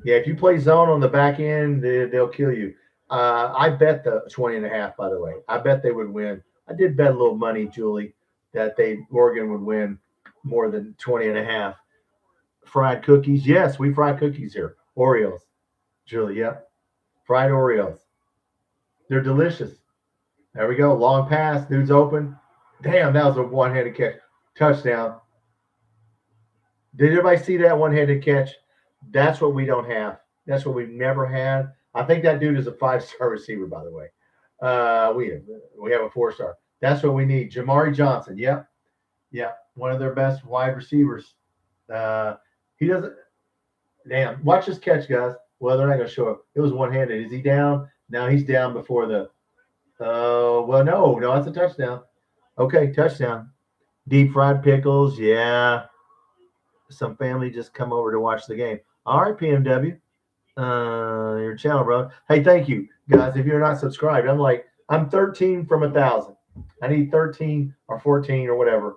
Yeah, if you play zone on the back end, they'll kill you. I bet the 20.5, by the way. I bet they would win. I did bet a little money, Julie, that Oregon would win more than 20.5. Fried cookies. Yes, we fry cookies here. Oreos. Julie, yep. Fried Oreos. They're delicious. There we go. Long pass. Dude's open. Damn, that was a one-handed catch. Touchdown. Did everybody see that one-handed catch? That's what we don't have. That's what we've never had. I think that dude is a 5-star receiver, by the way. We have a 4-star. That's what we need. Jamari Johnson. Yep. One of their best wide receivers. He doesn't. Damn. Watch this catch, guys. Well, they're not going to show up. It was one-handed. Is he down? Now he's down before the. Well, no, that's a touchdown. Okay, touchdown. Deep fried pickles. Yeah. Some family just come over to watch the game. All right, PMW. Your channel, bro. Hey, thank you, guys. If you're not subscribed, I'm 13 from 1,000. I need 13 or 14 or whatever.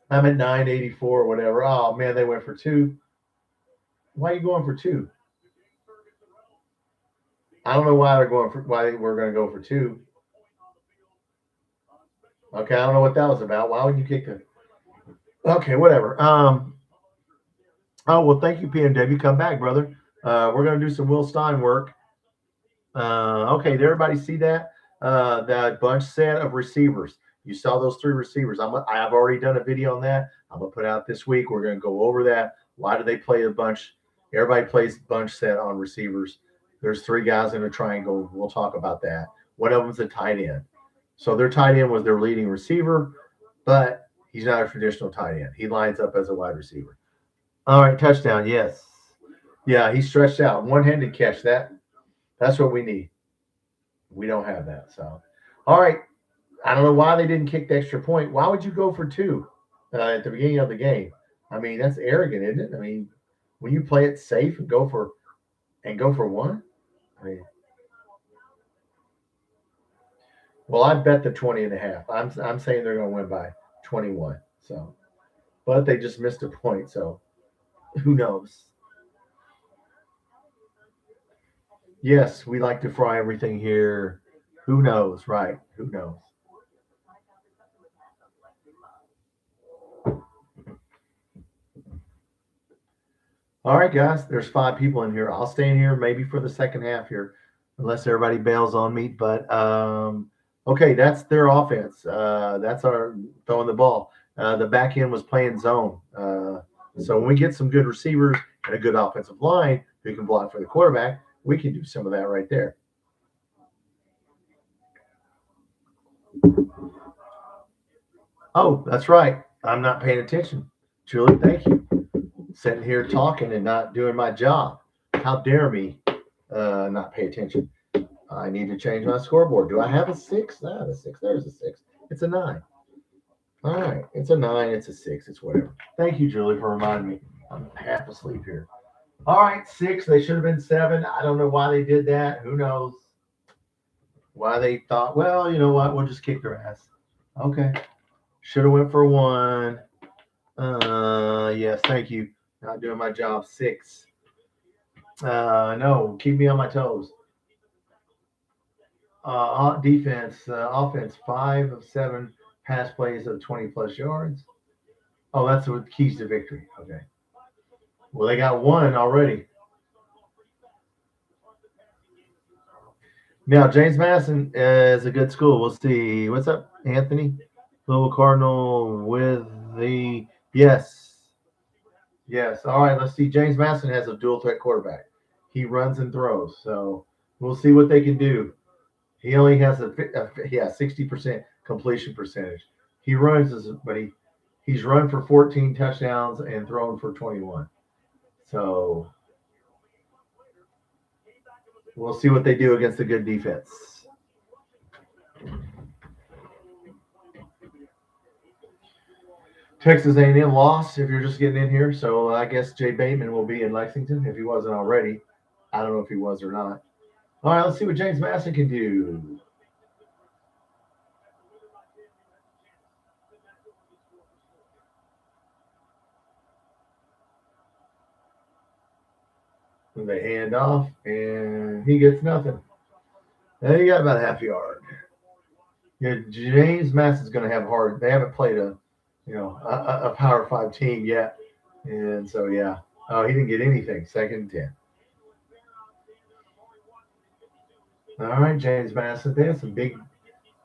I'm at 984 or whatever. Oh man, they went for 2. Why are you going for 2? I don't know why we're going to go for 2. Okay, I don't know what that was about. Why would you kick the? Okay, whatever. Oh well, thank you, PMW. Come back, brother. We're gonna do some Will Stein work. Okay, did everybody see that? that bunch set of receivers. You saw those 3 receivers. I've already done a video on that. I'm gonna put out this week. We're gonna go over that. Why do they play a bunch? Everybody plays bunch set on receivers. There's 3 guys in a triangle. We'll talk about that. One of them's a tight end. So their tight end was their leading receiver, but he's not a traditional tight end. He lines up as a wide receiver. All right, touchdown. Yes. Yeah, he stretched out. One-handed catch. That's what we need. We don't have that. So, all right. I don't know why they didn't kick the extra point. Why would you go for 2 at the beginning of the game? I mean, that's arrogant, isn't it? I mean, when you play it safe and go for 1, I mean, well, I bet the 20.5. I'm saying they're going to win by 21. So, but they just missed a point. So, who knows? Yes, we like to fry everything here. Who knows, right? Who knows? All right, guys, there's 5 people in here. I'll stay in here maybe for the second half here, unless everybody bails on me. But okay, that's their offense. That's our throwing the ball. The back end was playing zone. So when we get some good receivers and a good offensive line who can block for the quarterback, we can do some of that right there. Oh, that's right. I'm not paying attention. Julie, thank you. Sitting here talking and not doing my job. How dare me not pay attention? I need to change my scoreboard. Do I have a 6? Ah, the 6. There's a 6. It's a 9. All right. It's a 9. It's a 6. It's whatever. Thank you, Julie, for reminding me. I'm half asleep here. All right. 6. They should have been 7. I don't know why they did that. Who knows? Why they thought, well, you know what? We'll just kick their ass. Okay. Should have went for 1. Yes. Thank you. Not doing my job. 6. No. Keep me on my toes. Defense, offense, 5 of 7 pass plays of 20+ yards. Oh, that's what keys to victory. Okay. Well, they got 1 already. Now, James Madison is a good school. We'll see. What's up, Anthony? Louisville Cardinal with the yes. Yes. All right. Let's see. James Madison has a dual threat quarterback. He runs and throws. So we'll see what they can do. He only has a 60% completion percentage. He runs, but he's run for 14 touchdowns and thrown for 21. So we'll see what they do against a good defense. Texas A&M lost, if you're just getting in here. So I guess Jay Bateman will be in Lexington if he wasn't already. I don't know if he was or not. All right, let's see what James Madison can do. And they hand off, and he gets nothing. And he got about a half yard. Yeah, James Madison's going to have hard. They haven't played a Power 5 team yet, and so yeah. Oh, he didn't get anything. 2nd and 10. All right, James Madison. They have some big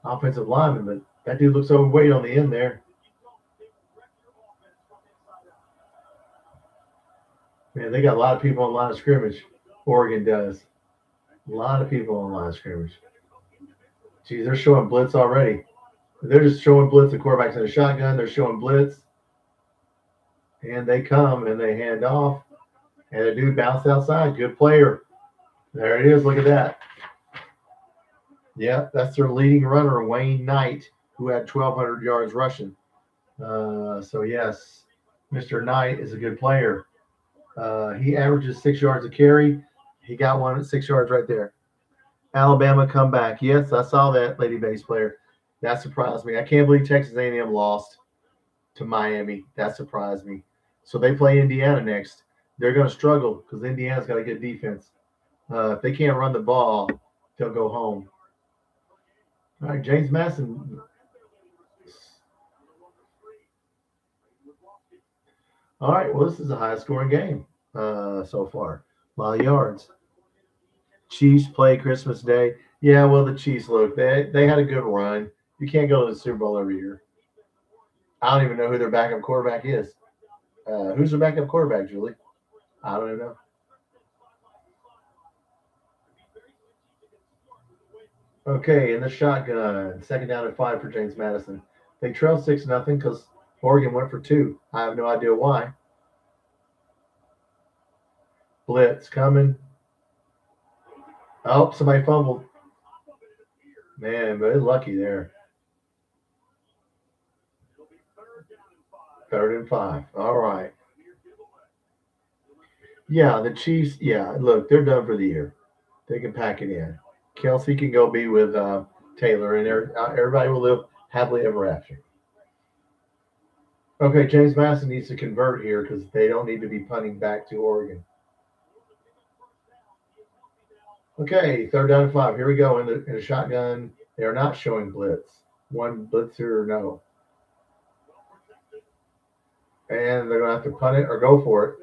offensive linemen, but that dude looks overweight on the end there. Man, they got a lot of people on line of scrimmage. Oregon does. A lot of people on line of scrimmage. Geez, they're showing blitz already. They're just showing blitz. The quarterback's in a shotgun. They're showing blitz. And they come and they hand off. And the dude bounced outside. Good player. There it is. Look at that. Yeah, that's their leading runner, Wayne Knight, who had 1,200 yards rushing. So, yes, Mr. Knight is a good player. He averages 6 yards a carry. He got one at 6 yards right there. Alabama comeback. Yes, I saw that, Lady Bass player. That surprised me. I can't believe Texas A&M lost to Miami. That surprised me. So they play Indiana next. They're going to struggle because Indiana's got a good defense. If they can't run the ball, they'll go home. All right, James Madison. All right, well, this is a high-scoring game so far. A lot of yards. Chiefs play Christmas Day. Yeah, well, the Chiefs, look, they had a good run. You can't go to the Super Bowl every year. I don't even know who their backup quarterback is. Who's their backup quarterback, Julie? I don't even know. Okay, in the shotgun, second down and 5 for James Madison. They trailed 6-0 because Oregon went for 2. I have no idea why. Blitz coming. Oh, somebody fumbled. Man, but lucky there. 3rd and 5. All right. Yeah, the Chiefs. Yeah, look, they're done for the year. They can pack it in. Kelsey can go be with Taylor, and everybody will live happily ever after. Okay, James Madison needs to convert here because they don't need to be punting back to Oregon. Okay, 3rd down and 5. Here we go in the shotgun. They are not showing blitz. One blitzer, no. And they're going to have to punt it or go for it.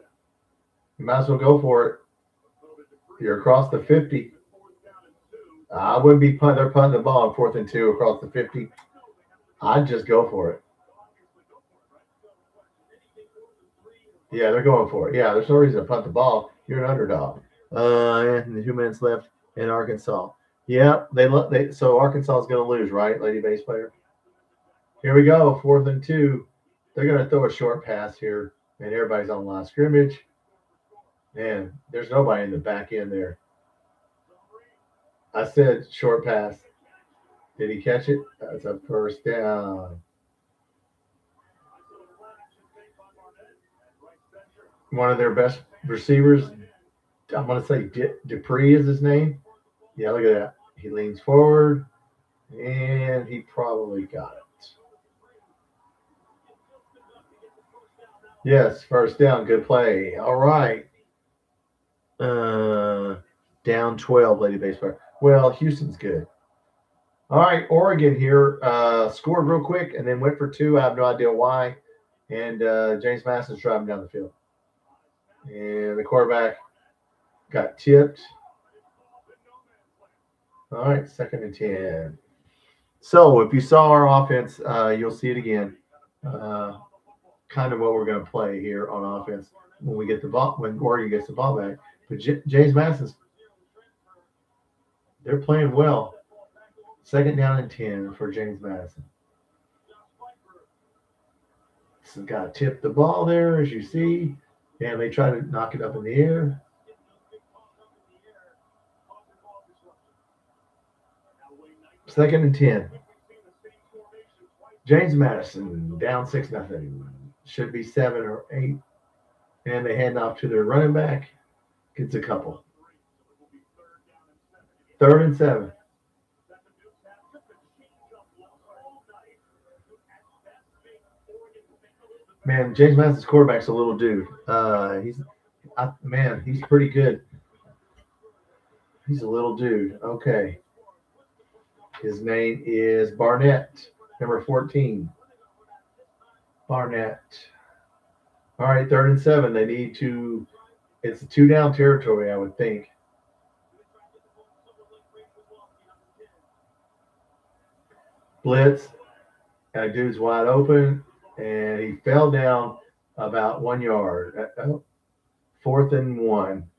You might as well go for it. You're across the 50. I wouldn't be punting. They're punting the ball on 4th and 2 across the 50. I'd just go for it. Yeah, they're going for it. Yeah, there's no reason to punt the ball. You're an underdog. And 2 minutes left in Arkansas. Yeah, so Arkansas is going to lose, right, lady base player? Here we go, 4th and 2. They're going to throw a short pass here, and everybody's on line of scrimmage. Man, there's nobody in the back end there. I said short pass. Did he catch it? That's a 1st down. One of their best receivers, I'm going to say Dupree is his name. Yeah, look at that. He leans forward, and he probably got it. Yes, 1st down. Good play. All right. Down 12, Lady Baseball. Well, Houston's good. All right, Oregon here scored real quick and then went for 2. I have no idea why. And James Madison's driving down the field. And the quarterback got tipped. All right, 2nd and 10. So if you saw our offense, you'll see it again. Kind of what we're going to play here on offense when we get the ball, when Oregon gets the ball back. But James Madison's, they're playing well. 2nd down and 10 for James Madison. So got to tip the ball there, as you see. And they try to knock it up in the air. Second and 10. James Madison down 6-0. Should be 7 or 8. And they hand off to their running back. Gets a couple. 3rd and 7. Man, James Madison's quarterback's a little dude. He's pretty good. He's a little dude. Okay. His name is Barnett, number 14. Barnett. All right, 3rd and 7. They need to. It's a 2-down territory, I would think. Blitz. That dude's wide open, and he fell down about 1 yard. 4th and 1.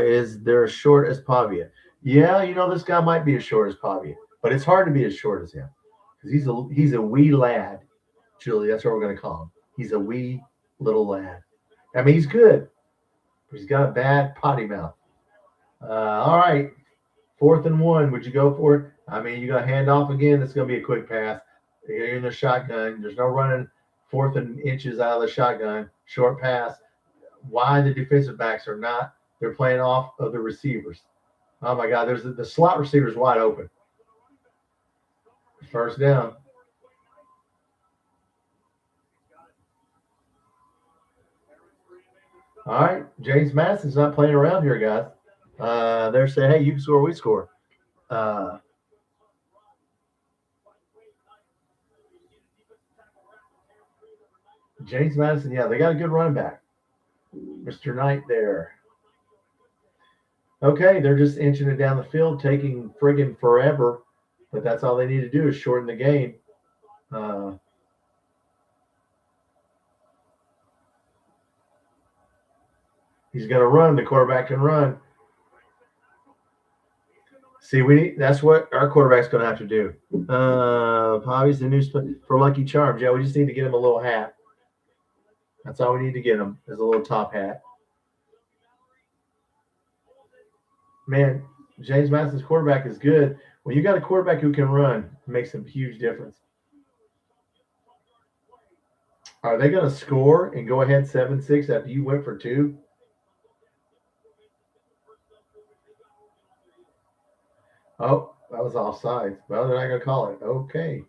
Is there as short as Pavia? Yeah, this guy might be as short as Pavia, but it's hard to be as short as him because he's a wee lad. Julie, that's what we're going to call him. He's a wee little lad. I mean, he's good, but he's got a bad potty mouth. All right, 4th and 1. Would you go for it? I mean, you got to hand off again. It's going to be a quick pass. You're in the shotgun. There's no running 4th and inches out of the shotgun. Short pass. Why the defensive backs are not? They're playing off of the receivers. Oh my God! There's the slot receivers wide open. 1st down. All right, James Madison's not playing around here, guys. They're saying, "Hey, you can score, we score." James Madison, yeah, they got a good running back, Mr. Knight there. Okay, they're just inching it down the field, taking friggin' forever, but that's all they need to do is shorten the game. He's going to run. The quarterback can run. See, that's what our quarterback's going to have to do. Bobby's the new for Lucky Charms. Yeah, we just need to get him a little hat. That's all we need to get him is a little top hat. Man, James Madison's quarterback is good. When you got a quarterback who can run, it makes a huge difference. Are they going to score and go ahead 7-6 after you went for 2? Oh, that was offside. Well, they're not going to call it. Okay.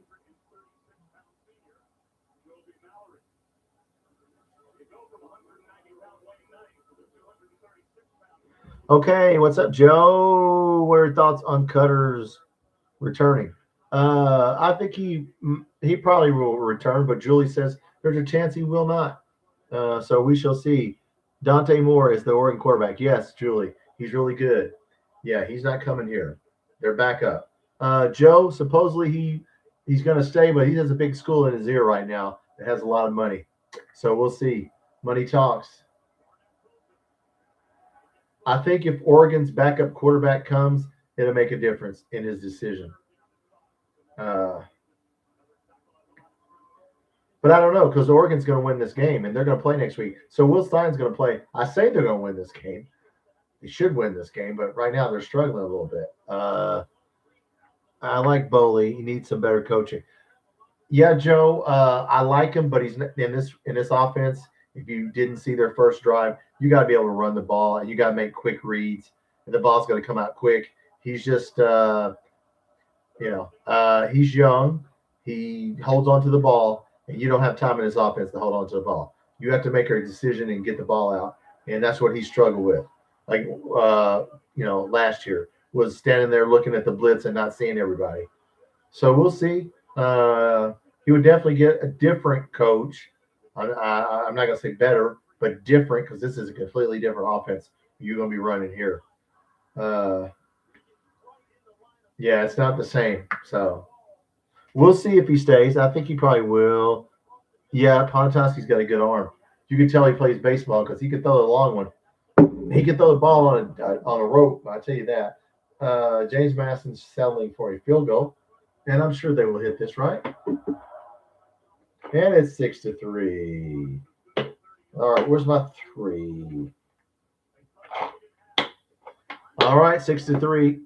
Okay, what's up, Joe? What are your thoughts on Cutter's returning? I think he probably will return, but Julie says there's a chance he will not. So we shall see. Dante Moore is the Oregon quarterback. Yes, Julie, he's really good. Yeah, he's not coming here. They're back up. Joe, supposedly he's going to stay, but he has a big school in his ear right now that has a lot of money. So we'll see. Money talks. I think if Oregon's backup quarterback comes, it'll make a difference in his decision. But I don't know because Oregon's going to win this game and they're going to play next week. So Will Stein's going to play. I say they're going to win this game. They should win this game, but right now they're struggling a little bit. I like Boley. He needs some better coaching. Yeah, Joe, I like him, but he's in this offense. If you didn't see their first drive, you got to be able to run the ball and you got to make quick reads. And the ball's going to come out quick. He's just, he's young. He holds on to the ball, and you don't have time in his offense to hold on to the ball. You have to make a decision and get the ball out, and that's what he struggled with. Like, last year was standing there looking at the blitz and not seeing everybody. So we'll see. He would definitely get a different coach. I'm not going to say better, but different because this is a completely different offense you're going to be running here. Yeah, it's not the same. So we'll see if he stays. I think he probably will. Yeah, Pontoski's got a good arm. You can tell he plays baseball because he can throw the long one. He can throw the ball on a rope. I tell you that. James Madison's settling for a field goal, and I'm sure they will hit this right. And it's 6-3. All right, where's my 3? All right, 6-3.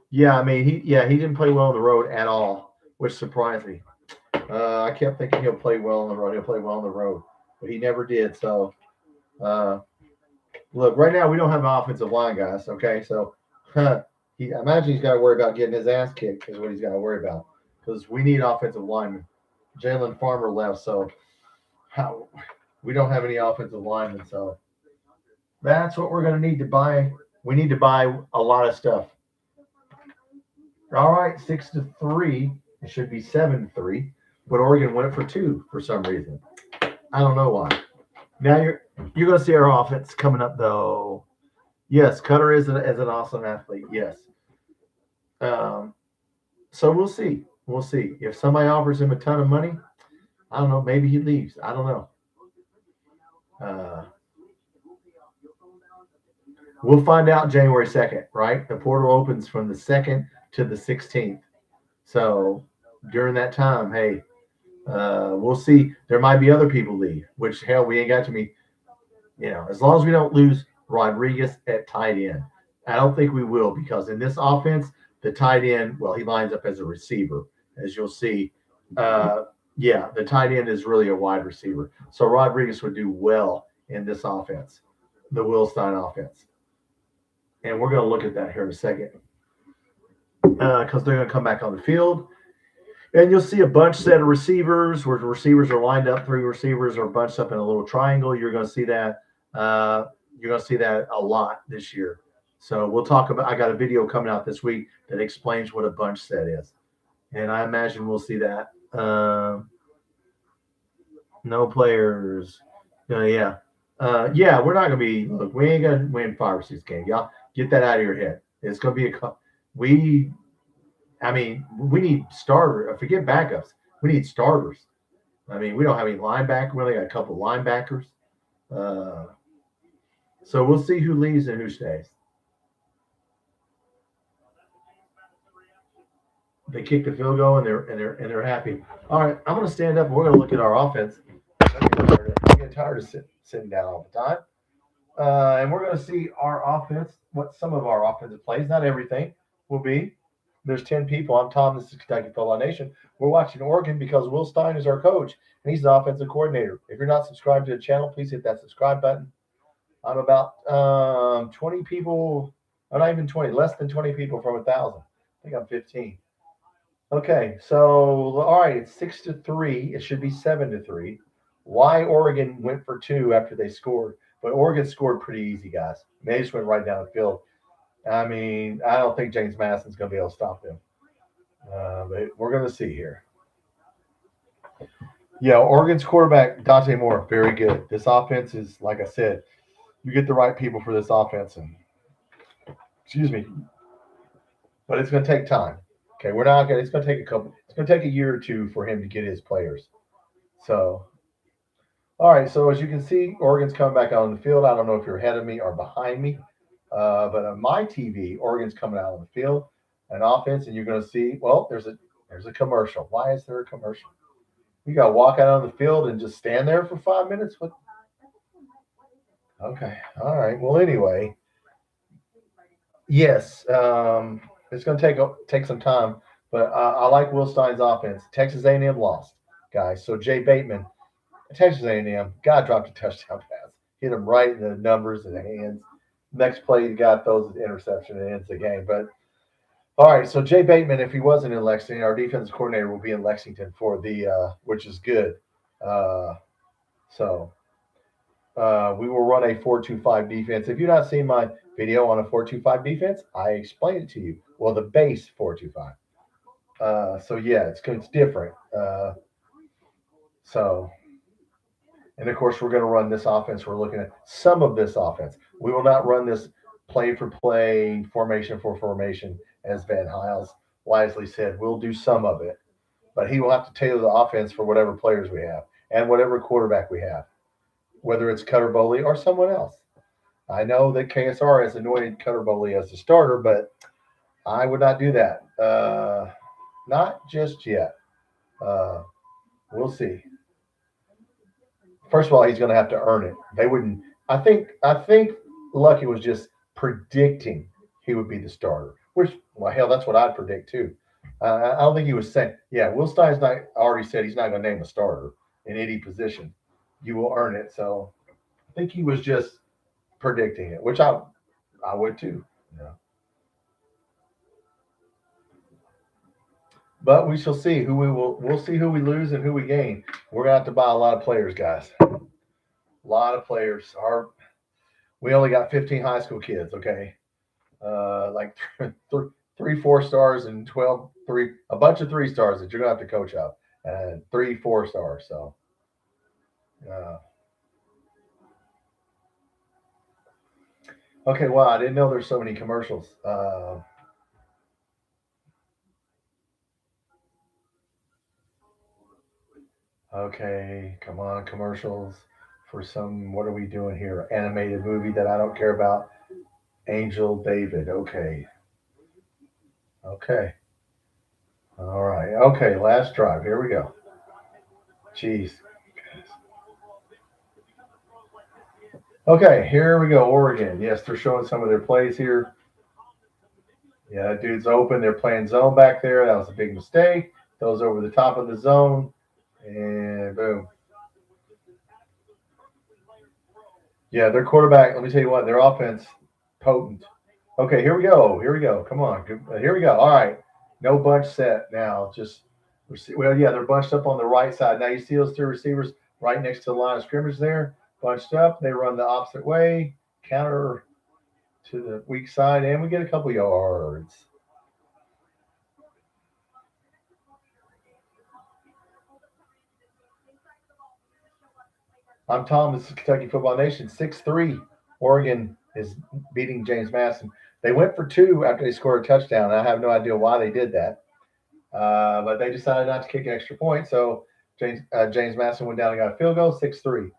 Yeah, I mean, he didn't play well on the road at all, which surprised me. I kept thinking he'll play well on the road. He'll play well on the road, but he never did. So, look, right now we don't have an offensive line, guys. Okay, so I imagine he's got to worry about getting his ass kicked is what he's got to worry about because we need offensive linemen. Jalen Farmer left, so we don't have any offensive linemen. So that's what we're going to need to buy. We need to buy a lot of stuff. All right, 6-3. It should be 7-3, but Oregon went for 2 for some reason. I don't know why. Now you're going to see our offense coming up though. Yes, Cutter is an awesome athlete. Yes. So we'll see. We'll see if somebody offers him a ton of money. I don't know. Maybe he leaves. I don't know. We'll find out January 2nd, right? The portal opens from the 2nd to the 16th. So during that time, hey, we'll see. There might be other people leave, which hell, we ain't got to be. As long as we don't lose Rodriguez at tight end, I don't think we will because in this offense, the tight end, well, he lines up as a receiver, as you'll see. The tight end is really a wide receiver. So Rodriguez would do well in this offense, the Will Stein offense. And we're going to look at that here in a second because they're going to come back on the field. And you'll see a bunch set of receivers where the receivers are lined up. 3 receivers are bunched up in a little triangle. You're going to see that. You're going to see that a lot this year. So we'll talk about. I got a video coming out this week that explains what a bunch set is, and I imagine we'll see that. No players. Yeah. Yeah, we're not gonna be. Look, we ain't gonna win 5 or 6 games. Y'all get that out of your head. It's gonna be we. I mean, we need starter. Forget backups. We need starters. I mean, we don't have any linebacker. We only got a couple of linebackers. Uh, so we'll see who leaves and who stays. They kick the field goal and they're happy. All right, I'm gonna stand up and we're gonna look at our offense. I'm getting tired of sitting down all the time. And we're going to see our offense, what some of our offensive plays, not everything, will be. There's 10 people. I'm Tom. This is Kentucky Football Nation. We're watching Oregon because Will Stein is our coach, and he's the offensive coordinator. If you're not subscribed to the channel, please hit that subscribe button. I'm about 20 people, or not even 20, less than 20 people from 1,000. I think I'm 15. Okay, so all right, it's 6-3. It should be 7-3. Why Oregon went for two after they scored, but Oregon scored pretty easy, guys. They just went right down the field. I mean, I don't think James Madison's going to be able to stop them. But we're going to see here. Yeah, Oregon's quarterback, Dante Moore, very good. This offense is, like I said, you get the right people for this offense. And excuse me, but it's going to take time. Okay, we're not going to, it's going to take it's going to take a year or two for him to get his players. So, all right, so as you can see, Oregon's coming back out on the field. I don't know if you're ahead of me or behind me, but on my TV, Oregon's coming out on the field, an offense, and you're going to see. Well, there's a commercial. Why is there a commercial? You got to walk out on the field and just stand there for 5 minutes. What? Okay, all right. Well, anyway, yes, it's going to take some time, but I like Will Stein's offense. Texas A&M lost, guys. So Jay Bateman, Texas A&M, God dropped a touchdown pass, hit him right in the numbers and the hands. Next play, the guy throws an interception and ends the game. But all right, so Jay Bateman, if he wasn't in Lexington, our defensive coordinator will be in Lexington for the, which is good. Uh, so we will run a 4-2-5 defense. If you've not seen my video on a 4-2-5 defense, I explained it to you. Well, the base 4-2-5. So yeah, it's different. So and of course, we're going to run this offense. We're looking at some of this offense. We will not run this play for play, formation for formation, as Van Hiles wisely said. We'll do some of it, but he will have to tailor the offense for whatever players we have and whatever quarterback we have, whether it's Cutter Boley or someone else. I know that KSR has anointed Cutter Boley as the starter, but I would not do that. Not just yet. We'll see. First of all, he's going to have to earn it. They wouldn't. I think Lucky was just predicting he would be the starter. Which, well, hell, that's what I'd predict too. I don't think he was saying, yeah. Will Stein's not already said he's not going to name a starter in any position. You will earn it. So I think he was just predicting it, which I would too. Yeah. But we shall see who we'll see who we lose and who we gain. We're gonna have to buy a lot of players, guys. A lot of players. We only got 15 high school kids, okay? Like 3 4 stars and 12 a bunch of 3 stars that you're gonna have to coach up, and 3 4 stars. So, uh, okay, wow, I didn't know there's so many commercials. Okay, come on, commercials for some. What are we doing here? Animated movie that I don't care about. Angel David. Okay, okay, all right. Okay, last drive. Here we go. Jeez. Okay, here we go. Oregon. Yes, they're showing some of their plays here. Yeah, that dude's open. They're playing zone back there. That was a big mistake. Throws over the top of the zone, and boom. Yeah, their quarterback. Let me tell you what, their offense potent. Okay, here we go. Here we go. Come on. Here we go. All right. No bunch set now. Just well, yeah, they're bunched up on the right side. Now you see those 2 receivers right next to the line of scrimmage there, bunched up. They run the opposite way, counter to the weak side, and we get a couple yards. I'm Tom. This is Kentucky Football Nation. 6-3. Oregon is beating James Madison. They went for 2 after they scored a touchdown. I have no idea why they did that. But they decided not to kick an extra point. So James Madison went down and got a field goal, 6-3.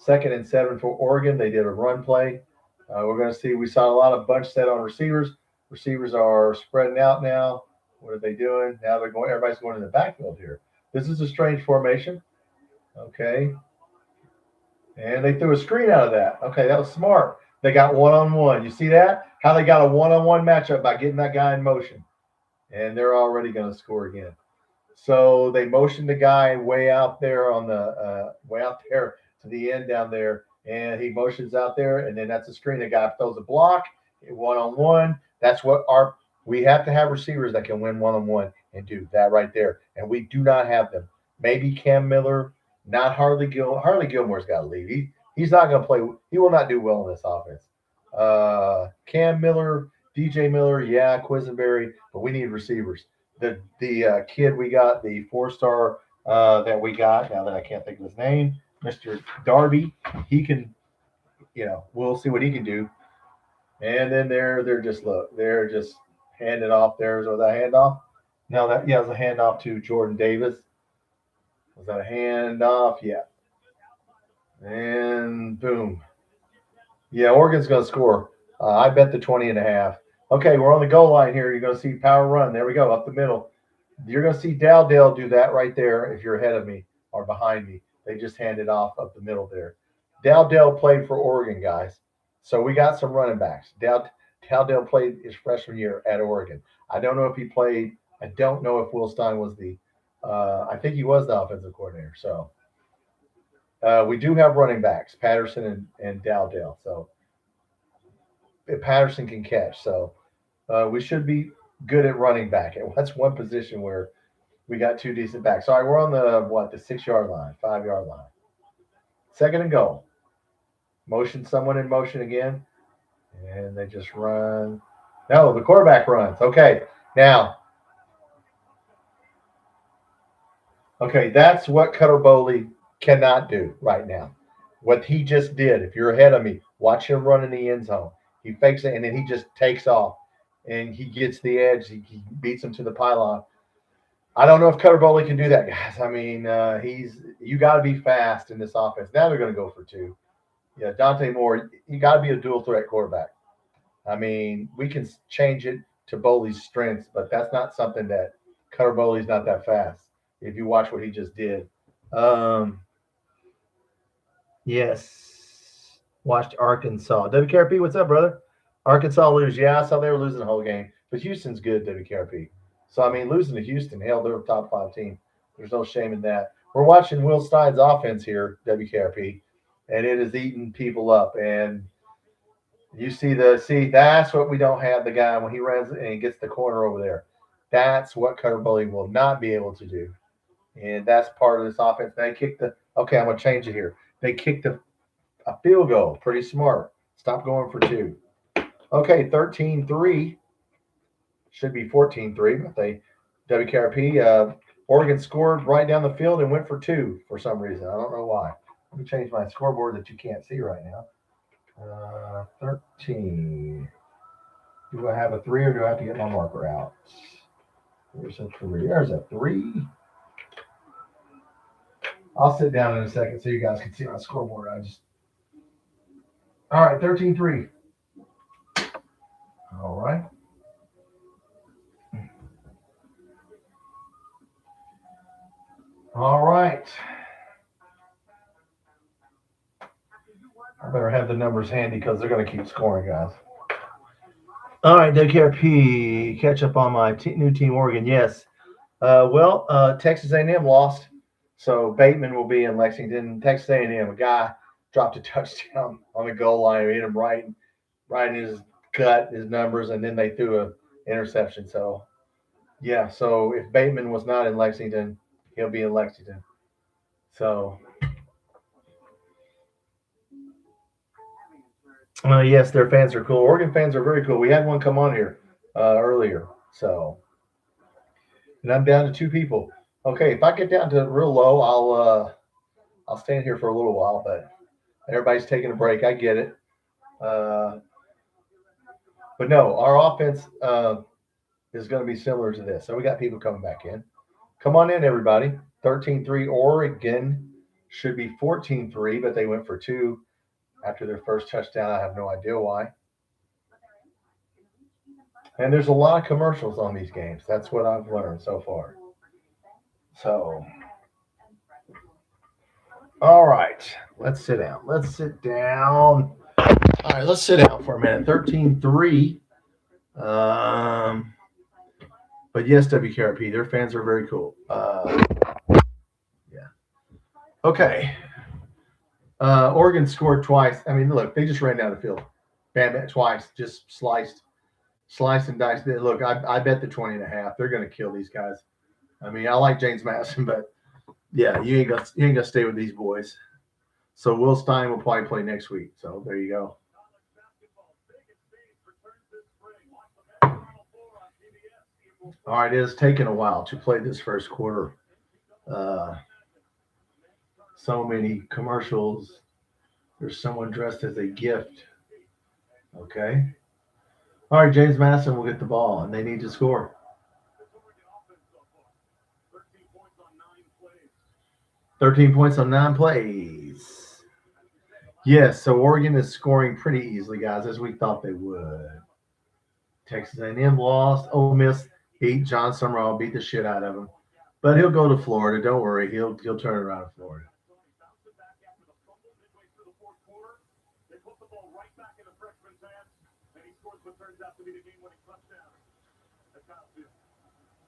2nd and 7 for Oregon. They did a run play. We're going to see. We saw a lot of bunch set on receivers. Receivers are spreading out now. What are they doing? Now they're going. Everybody's going in the backfield here. This is a strange formation. Okay. And they threw a screen out of that. Okay, that was smart. They got one-on-one. You see that? How they got a one-on-one matchup by getting that guy in motion. And they're already going to score again. So they motioned the guy way out there on the way out there to the end down there, and he motions out there, and then that's a screen. The guy throws a block, one-on-one. That's what we have to have receivers that can win one-on-one and do that right there, and we do not have them. Maybe Cam Miller, not Harley Gilmore. Harley Gilmore's got to leave. He's not going to play. He will not do well in this offense. Cam Miller, DJ Miller, yeah, Quisenberry, but we need receivers. The kid we got, the 4-star that we got, now that I can't think of his name, Mr. Darby, he can, we'll see what he can do. And then they're just handing off. Was that a handoff? No, it was a handoff to Jordan Davis. Was that a handoff? Yeah. And boom. Yeah, Oregon's going to score. I bet the 20.5. Okay, we're on the goal line here. You're going to see power run. There we go, up the middle. You're going to see Dowdell do that right there if you're ahead of me or behind me. They just handed off up the middle there. Dowdell played for Oregon, guys. So we got some running backs. Dowdell played his freshman year at Oregon. I don't know if he played. I don't know if Will Stein was I think he was the offensive coordinator. So we do have running backs, Patterson and Dowdell. So Patterson can catch. So we should be good at running back. That's one position where we got 2 decent backs. All right, we're on the 6-yard line, 5-yard line. 2nd and goal. Motion someone in motion again. And they just run. No, the quarterback runs. Okay, now. Okay, that's what Cutter Boley cannot do right now. What he just did, if you're ahead of me, watch him run in the end zone. He fakes it, and then he just takes off. And he gets the edge. He beats him to the pylon. I don't know if Cutter Boley can do that, guys. I mean, you got to be fast in this offense. Now they're going to go for 2. Yeah, Dante Moore, you got to be a dual threat quarterback. I mean, we can change it to Boley's strengths, but that's not something that Cutter Boley's not that fast. If you watch what he just did. Yes. Watched Arkansas. WKRP, what's up, brother? Arkansas lose. Yeah, I saw they were losing the whole game. But Houston's good, WKRP. So, I mean, losing to Houston, hell, they're a top 5 team. There's no shame in that. We're watching Will Stein's offense here, WKRP, and it is eating people up. And you see that's what we don't have, the guy when he runs and he gets the corner over there. That's what Cutter Boley will not be able to do. And that's part of this offense. They kicked I'm going to change it here. They kicked a field goal. Pretty smart. Stop going for 2. Okay, 13-3. Should be 14-3, but WKRP, Oregon scored right down the field and went for 2 for some reason. I don't know why. Let me change my scoreboard that you can't see right now. 13. Do I have a 3 or do I have to get my marker out? There's a 3. There's a 3. I'll sit down in a second so you guys can see my scoreboard. All right, 13-3. All right. All right. I better have the numbers handy because they're going to keep scoring, guys. All right, WKRP, catch up on my new team, Oregon. Yes. Texas A&M lost, so Bateman will be in Lexington. Texas A&M, a guy dropped a touchdown on the goal line, hit him right in his gut, his numbers, and then they threw an interception. So, yeah, so if Bateman was not in Lexington, he'll be in Lexington. So, yes, their fans are cool. Oregon fans are very cool. We had one come on here earlier. So, and I'm down to 2 people. Okay, if I get down to real low, I'll stand here for a little while. But Everybody's taking a break. I get it. But no, our offense is going to be similar to this. So we got people coming back in. Come on in, everybody. 13-3 Oregon should be 14-3, but they went for 2 after their first touchdown. I have no idea why. And there's a lot of commercials on these games. That's what I've learned so far. So, all right. Let's sit down. Let's sit down. All right, let's sit down for a minute. 13-3. But yes, WKRP, their fans are very cool. Yeah. Okay. Oregon scored twice. I mean, look, they just ran down the field. Bam, twice. Just sliced and diced. Look, I bet the 20.5. They're going to kill these guys. I mean, I like James Madison, but yeah, you ain't gonna stay with these boys. So Will Stein will probably play next week. So there you go. All right, it has taken a while to play this first quarter. So many commercials. There's someone dressed as a gift. Okay. All right, James Madison will get the ball, and they need to score. 13 points on 9 plays. Yes, so Oregon is scoring pretty easily, guys, as we thought they would. Texas A&M lost. Ole Miss beat John Summerall, beat the shit out of him. But he'll go to Florida. Don't worry. He'll turn it around in Florida.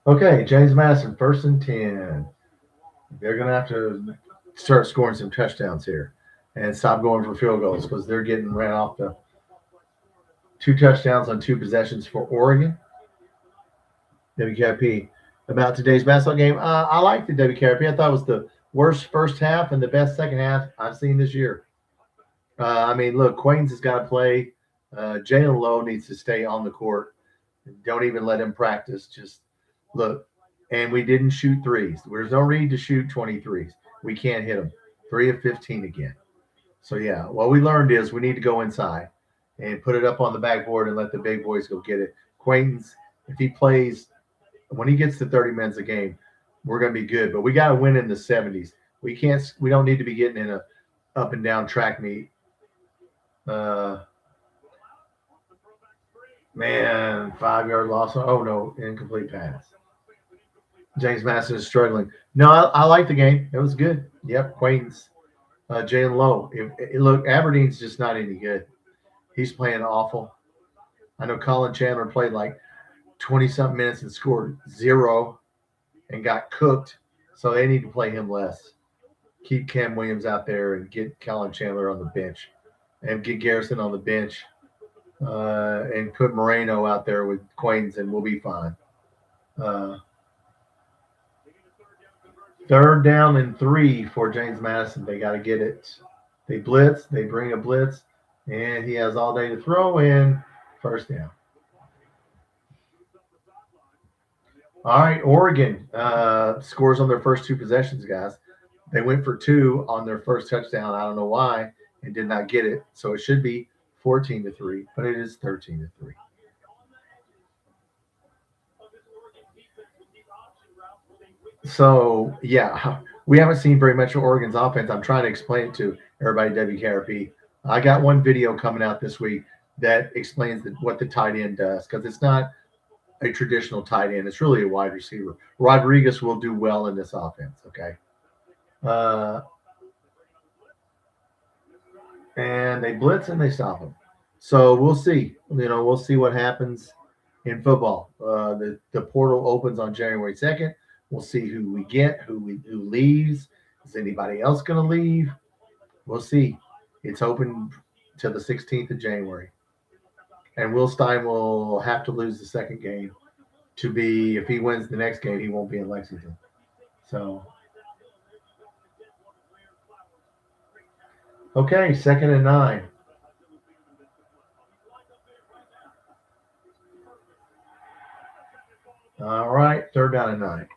Okay, James Madison, 1st and 10. They're going to have to start scoring some touchdowns here and stop going for field goals because they're getting ran off the 2 touchdowns on 2 possessions for Oregon. WKRP. About today's basketball game, I like the WKRP. I thought it was the worst first half and the best second half I've seen this year. I mean, look, Quains has got to play. Jalen Lowe needs to stay on the court. Don't even let him practice. Just look. And we didn't shoot threes. There's no need to shoot 23s. We can't hit them. 3 of 15 again. So, yeah, what we learned is we need to go inside and put it up on the backboard and let the big boys go get it. Quaintance, if he plays, when he gets to 30 minutes a game, we're going to be good. But we got to win in the 70s. We don't need to be getting in a up and down track meet. Man, 5-yard loss. Oh, no, incomplete pass. James Madison is struggling. No, I like the game. It was good. Yep, Quaintance. Jalen Lowe. Look, Aberdeen's just not any good. He's playing awful. I know Colin Chandler played like 20-something minutes and scored 0 and got cooked, so they need to play him less. Keep Cam Williams out there and get Colin Chandler on the bench and get Garrison on the bench and put Moreno out there with Quaintance, and we'll be fine. 3rd down and 3 for James Madison. They got to get it. They blitz. They bring a blitz, and he has all day to throw in. 1st down. All right, Oregon scores on their first 2 possessions, guys. They went for 2 on their first touchdown. I don't know why, and did not get it. So it should be 14-3, but it is 13-3. So, yeah, we haven't seen very much of Oregon's offense. I'm trying to explain it to everybody at WKRP. I got one video coming out this week that explains what the tight end does, because it's not a traditional tight end. It's really a wide receiver. Rodriguez will do well in this offense, okay? And they blitz and they stop him. So we'll see. We'll see what happens in football. The portal opens on January 2nd. We'll see who we get, who leaves. Is anybody else going to leave? We'll see. It's open till the 16th of January. And Will Stein will have to lose the second game to be, if he wins the next game, he won't be in Lexington. So, okay, 2nd and 9. All right, 3rd down and 9.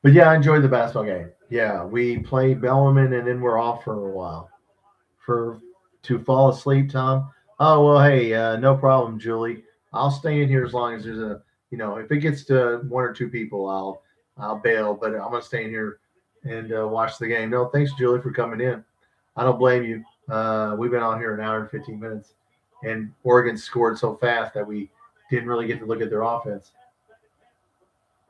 But, yeah, I enjoyed the basketball game. Yeah, we played Bellarmine, and then we're off for a while. to fall asleep, Tom? Oh, well, hey, no problem, Julie. I'll stay in here as long as there's a, if it gets to one or two people, I'll bail, but I'm going to stay in here and watch the game. No, thanks, Julie, for coming in. I don't blame you. We've been on here an hour and 15 minutes, and Oregon scored so fast that we didn't really get to look at their offense.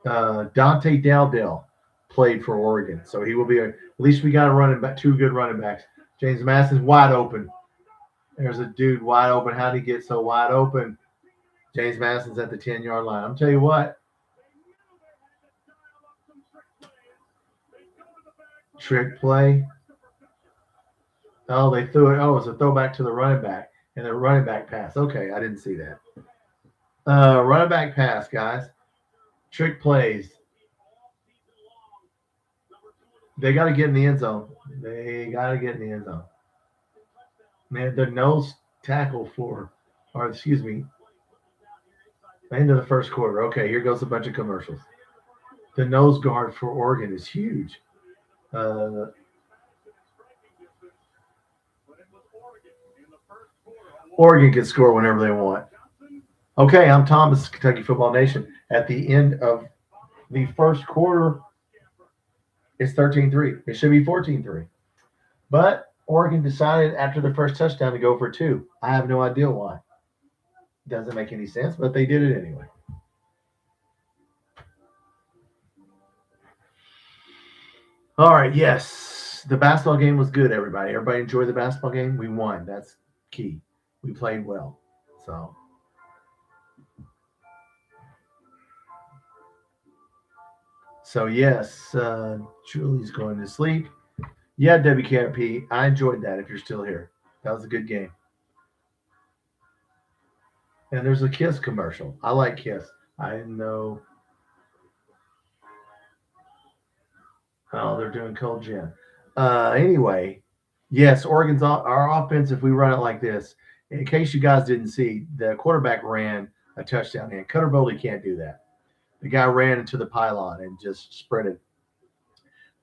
Dante Dowdell played for Oregon, so he will be at least we got a running back, two good running backs. James Masdison's wide open. There's a dude wide open. How did he get so wide open? James Masdison's at the 10-yard line. I'm tell you what. Trick play. Oh, they threw it. Oh, it's a throwback to the running back and the running back pass. Okay, I didn't see that. Running back pass, guys. Trick plays. They got to get in the end zone. They got to get in the end zone. Man, the nose tackle end of the first quarter. Okay, here goes a bunch of commercials. The nose guard for Oregon is huge. Oregon can score whenever they want. Okay, I'm Thomas, Kentucky Football Nation. At the end of the first quarter, it's 13-3. It should be 14-3. But Oregon decided after the first touchdown to go for two. I have no idea why. Doesn't make any sense, but they did it anyway. All right, yes. The basketball game was good, everybody. Everybody enjoyed the basketball game? We won. That's key. We played well. So yes, Julie's going to sleep. Yeah, WKRP, I enjoyed that if you're still here. That was a good game. And there's a Kiss commercial. I like Kiss. I didn't know. Oh, they're doing cold gin. Anyway, yes, Oregon's our offense, if we run it like this, in case you guys didn't see, the quarterback ran a touchdown in. Cutter Boley can't do that. The guy ran into the pylon and just sprinted.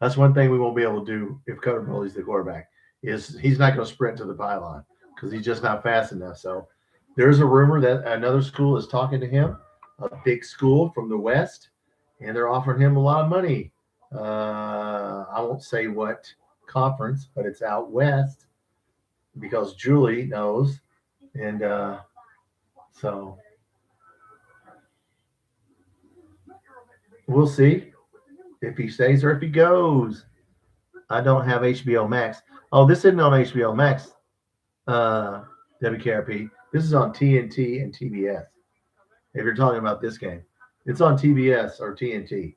That's one thing we won't be able to do if Cutter Boley's the quarterback, is he's not going to sprint to the pylon because he's just not fast enough. So there's a rumor that another school is talking to him, a big school from the West, and they're offering him a lot of money. I won't say what conference, but it's out west because Julie knows. And so we'll see if he stays or if he goes. I don't have HBO Max. Oh, this isn't on HBO Max, WKRP. This is on TNT and TBS. If you're talking about this game, it's on TBS or TNT.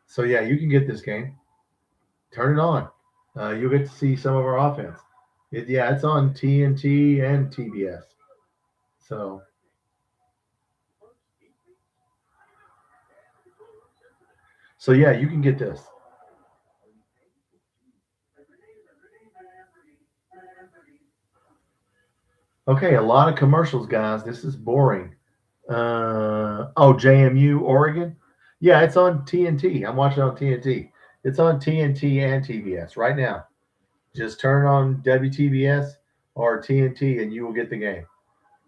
So, yeah, you can get this game. Turn it on. You'll get to see some of our offense. It's on TNT and TBS. So yeah, you can get this. Okay, a lot of commercials, guys. This is boring. JMU, Oregon. Yeah, it's on TNT. I'm watching on TNT. It's on TNT and TBS right now. Just turn on WTBS or TNT and you will get the game.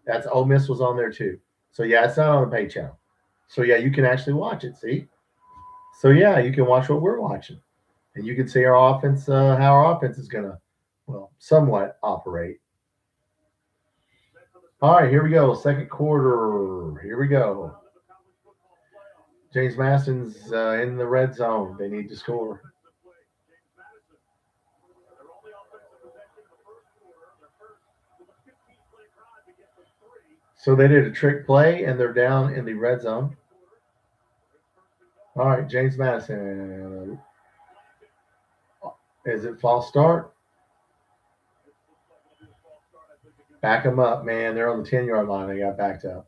That's Ole Miss was on there too. So yeah, it's not on the pay channel. So yeah, you can actually watch it. See? So yeah, you can watch what we're watching, and you can see our offense, how our offense is gonna, somewhat operate. All right, here we go. Second quarter. Here we go. James Masdison's in the red zone. They need to score. So they did a trick play, and they're down in the red zone. All right, James Masdison. Is it false start? Back them up, man. They're on the 10-yard line. They got backed up.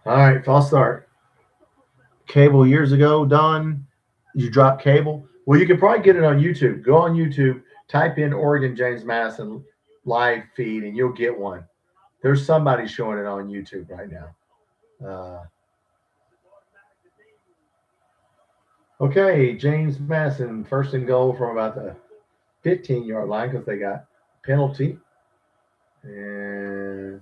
All right, false start. Cable years ago, Don, you dropped cable. Well, you can probably get it on YouTube. Go on YouTube, type in Oregon James Masdison live feed, and you'll get one. There's somebody showing it on YouTube right now. Okay, James Madison, first and goal from about the 15-yard line because they got penalty. And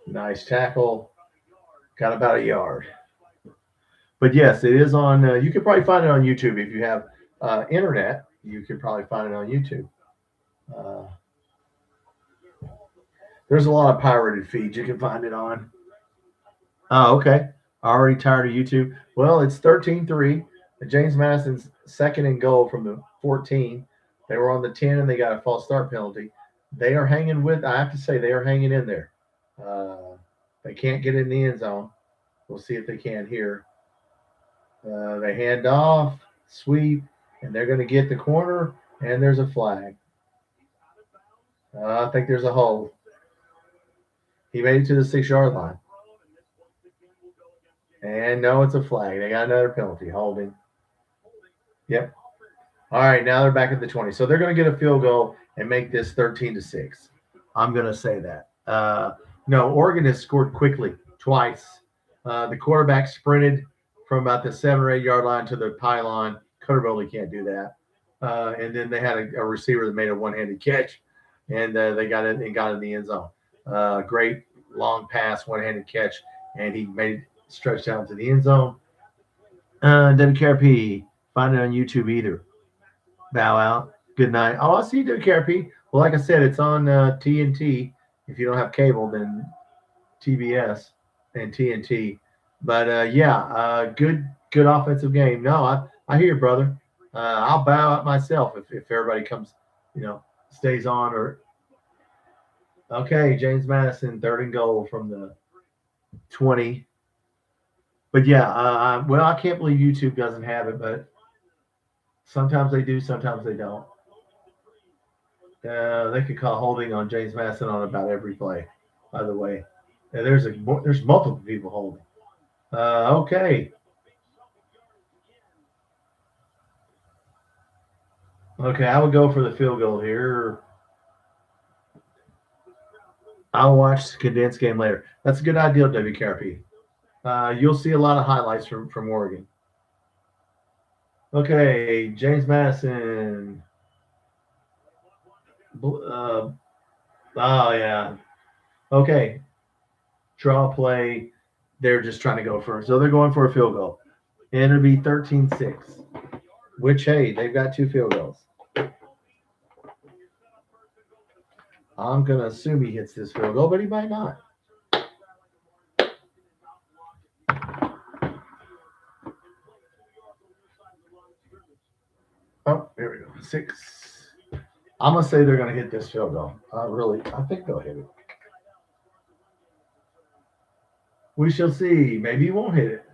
nice tackle. Got about a yard. But yes, it is on. You can probably find it on YouTube if you have internet. You can probably find it on YouTube. Uh, there's a lot of pirated feeds you can find it on. Oh, okay. Already tired of YouTube. Well, it's 13-3. James Madison's second and goal from the 14. They were on the 10 and they got a false start penalty. They are hanging with, I have to say, they are hanging in there. They can't get in the end zone. We'll see if they can here. They hand off, sweep, and they're going to get the corner, and there's a flag. I think there's a hold. He made it to the 6-yard line. And no, it's a flag. They got another penalty, holding. Yep. All right, now they're back at the 20. So they're going to get a field goal and make this 13-6. I'm going to say that. No, Oregon has scored quickly twice. The quarterback sprinted from about the 7 or 8 yard line to the pylon. Cutterbowley can't do that. And then they had a receiver that made a one-handed catch, and they got it and got in the end zone. Great long pass, one-handed catch, and he made it stretch down to the end zone. WKRP, find it on YouTube either. Bow out. Good night. Oh, I see WKRP. Well, like I said, it's on TNT. If you don't have cable, then TBS and TNT. But good offensive game. No, I hear you, brother. I'll bow out myself if everybody comes, stays on or. Okay, James Madison, third and goal from the 20. But yeah, I can't believe YouTube doesn't have it, but sometimes they do, sometimes they don't. They could call holding on James Madison on about every play, by the way. And there's multiple people holding. Okay. Okay, I would go for the field goal here. I'll watch the condensed game later. That's a good idea, WKRP. You'll see a lot of highlights from Oregon. Okay, James Madison. Oh, yeah. Okay. Draw play. They're just trying to go for it. So they're going for a field goal. And it'll be 13-6. Which, hey, they've got 2 field goals. I'm going to assume he hits this field goal, but he might not. Oh, there we go. 6. I'm going to say they're going to hit this field goal. I think they'll hit it. We shall see. Maybe he won't hit it.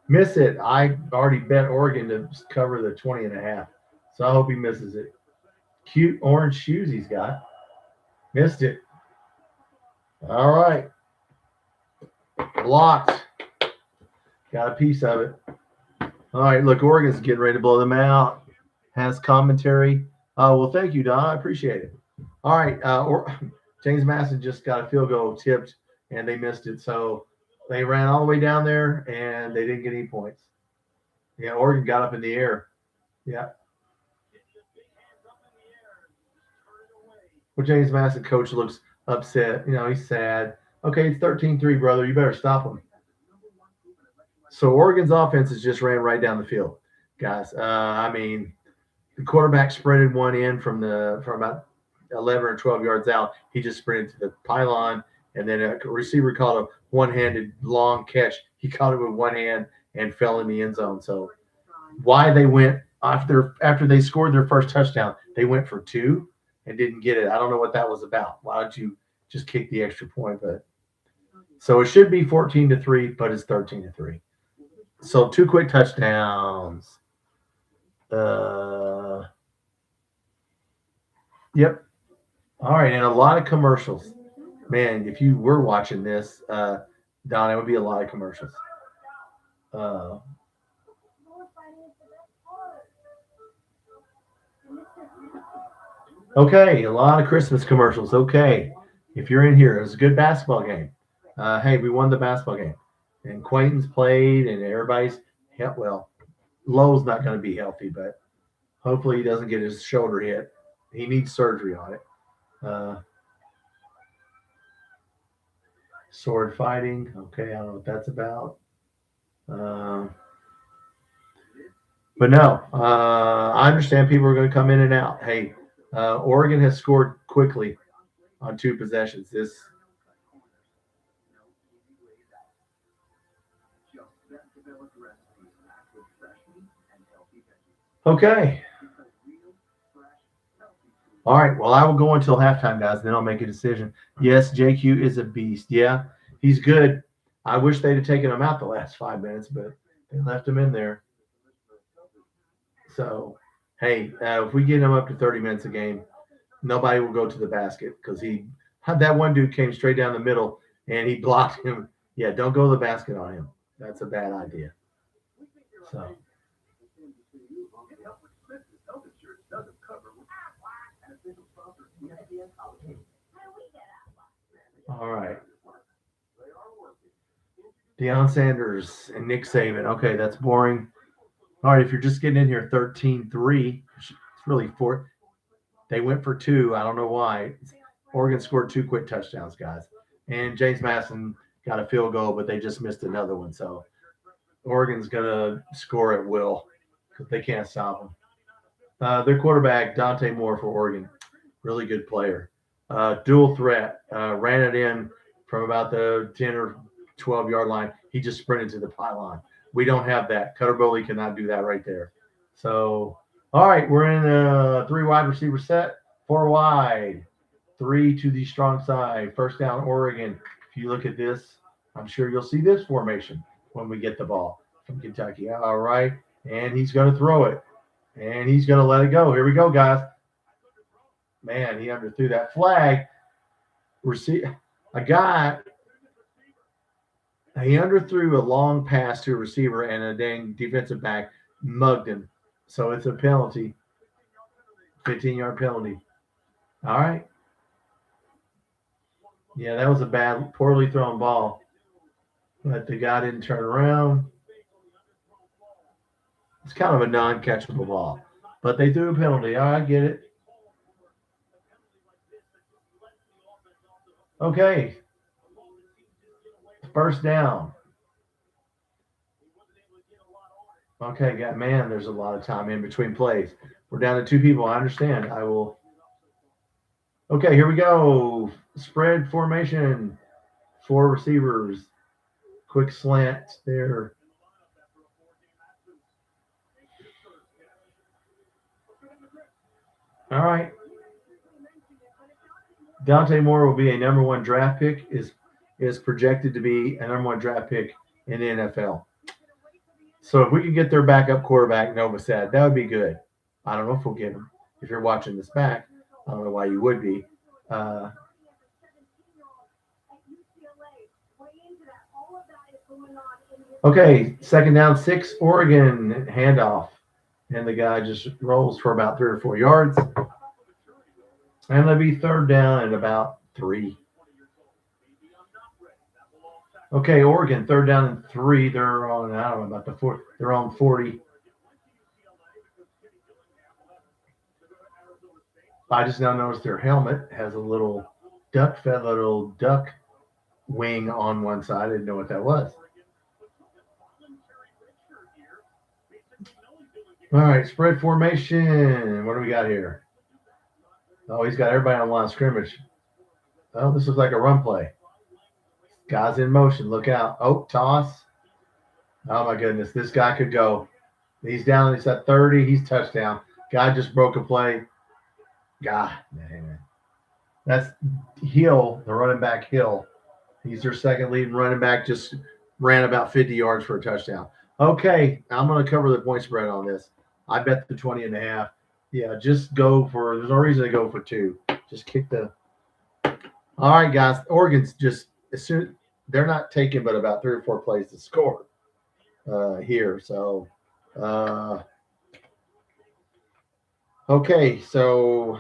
Miss it. I already bet Oregon to cover the 20.5. So I hope he misses it. Cute orange shoes he's got. Missed it. All right. Blocked. Got a piece of it. All right, look, Oregon's getting ready to blow them out. Has commentary. Well, thank you, Don. I appreciate it. All right. James Madison just got a field goal tipped, and they missed it. So they ran all the way down there, and they didn't get any points. Yeah, Oregon got up in the air. Yeah. Well, James Madison coach looks upset. He's sad. Okay, it's 13-3, brother. You better stop him. So Oregon's offense has just ran right down the field, guys. The quarterback sprinted one in from about 11 or 12 yards out. He just sprinted to the pylon, and then a receiver caught a one-handed long catch. He caught it with one hand and fell in the end zone. So why they went after they scored their first touchdown, they went for 2 and didn't get it. I don't know what that was about. Why don't you just kick the extra point? But so it should be 14-3, but it's 13-3. So 2 quick touchdowns. Yep. All right, and a lot of commercials. Man, if you were watching this, Don, it would be a lot of commercials. Okay, a lot of Christmas commercials. Okay, if you're in here, it was a good basketball game. Hey, we won the basketball game. and Quainton's played, and everybody's well. Lowe's not going to be healthy, but hopefully he doesn't get his shoulder hit. He needs surgery on it. Sword fighting. Okay, I don't know what that's about. But no, I understand people are going to come in and out. Hey, Oregon has scored quickly on 2 possessions. Okay. All right. Well, I will go until halftime, guys. Then I'll make a decision. Yes, JQ is a beast. Yeah, he's good. I wish they'd have taken him out the last 5 minutes, but they left him in there. So, hey, if we get him up to 30 minutes a game, nobody will go to the basket because he had that one dude came straight down the middle and he blocked him. Yeah, don't go to the basket on him. That's a bad idea. So. All right. Deion Sanders and Nick Saban. Okay, that's boring. All right, if you're just getting in here, 13-3. It's really 4. They went for 2. I don't know why. Oregon scored 2 quick touchdowns, guys. And James Madison got a field goal, but they just missed another one. So Oregon's going to score at will because they can't stop them. Their quarterback, Dante Moore for Oregon, really good player. Dual threat, ran it in from about the 10 or 12-yard line. He just sprinted to the pylon. We don't have that. Cutter Bowley cannot do that right there. So, all right, we're in a 3 wide receiver set, 4 wide, 3 to the strong side. First down, Oregon. If you look at this, I'm sure you'll see this formation when we get the ball from Kentucky. All right, and he's going to throw it, and he's going to let it go. Here we go, guys. Man, he underthrew that flag. He underthrew a long pass to a receiver, and a dang defensive back mugged him. So it's a penalty, 15-yard penalty. All right. Yeah, that was a poorly thrown ball. But the guy didn't turn around. It's kind of a non-catchable ball. But they threw a penalty. All right, I get it. Okay. First down. Okay, there's a lot of time in between plays. We're down to 2 people. I understand. I will. Okay, here we go. Spread formation. 4 receivers. Quick slant there. All right. Dante Moore will be a number 1 draft pick. Is projected to be a number 1 draft pick in the NFL. So if we can get their backup quarterback, Nova said, that would be good. I don't know if we'll get him. If you're watching this back, I don't know why you would be. Okay, second down, 6, Oregon, handoff. And the guy just rolls for about 3 or 4 yards. And it'll be third down at about 3. Okay, Oregon, third down and 3. They're on, I don't know about the 4. They're on 40. I just now noticed their helmet has a little duck wing on one side. I didn't know what that was. All right, spread formation. What do we got here? Oh, he's got everybody on line of scrimmage. Oh, this looks like a run play. Guys in motion. Look out. Oh, toss. Oh, my goodness. This guy could go. He's down. He's at 30. He's touchdown. Guy just broke a play. God, man. That's Hill, the running back Hill. He's their second leading running back. Just ran about 50 yards for a touchdown. Okay, I'm going to cover the point spread on this. I bet the 20.5. Yeah, just go for – there's no reason to go for 2. Just kick the – all right, guys. Oregon's just – as soon they're not taking but about 3 or 4 plays to score here. So, okay, so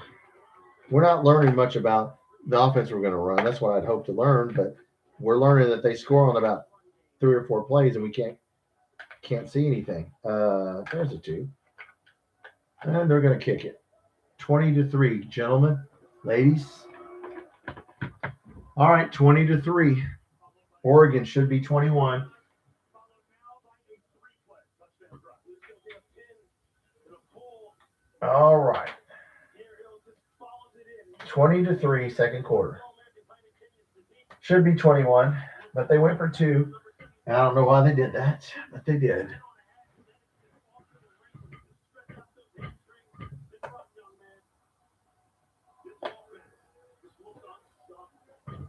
we're not learning much about the offense we're going to run. That's what I'd hope to learn, but we're learning that they score on about 3 or 4 plays and we can't see anything. There's a 2. And they're going to kick it. 20-3, gentlemen, ladies. All right, 20-3. Oregon should be 21. All right. 20-3, second quarter. Should be 21, but they went for 2. And I don't know why they did that, but they did.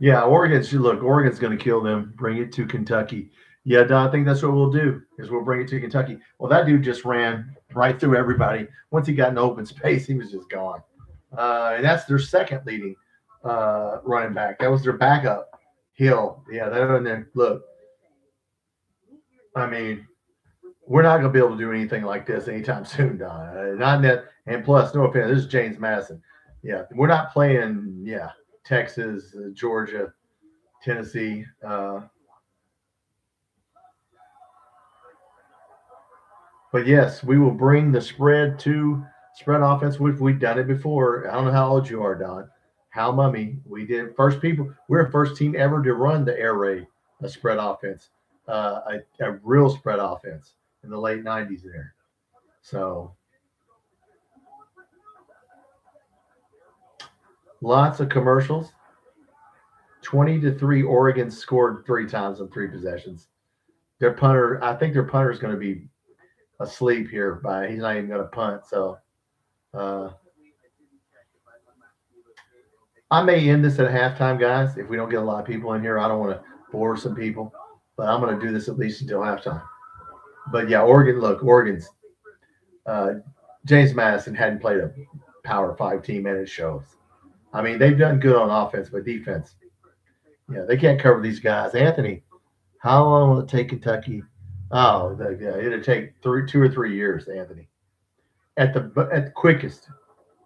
Yeah, Oregon's going to kill them. Bring it to Kentucky. Yeah, Don, I think that's what we'll do is we'll bring it to Kentucky. Well, that dude just ran right through everybody. Once he got in open space, he was just gone. And that's their second leading running back. That was their backup, Hill. Yeah, that one there. Look, I mean, we're not going to be able to do anything like this anytime soon, Don. Not in that. And plus, no offense, this is James Madison. Yeah, we're not playing, Texas, Georgia, Tennessee. But yes, we will bring the spread offense. We've done it before. I don't know how old you are, Don. How mummy. We did we're the first team ever to run the air raid, a spread offense, a real spread offense in the late 90s there. So lots of commercials. 20-3, Oregon scored 3 times on 3 possessions. Their punter, I think their punter is going to be asleep here. He's not even going to punt. So I may end this at halftime, guys. If we don't get a lot of people in here, I don't want to bore some people, but I'm going to do this at least until halftime. But yeah, Oregon's James Madison hadn't played a Power 5 team, and it shows. I mean, they've done good on offense, but defense, they can't cover these guys. Anthony, how long will it take Kentucky? Oh, it'll take 2 or 3 years, Anthony. At the quickest,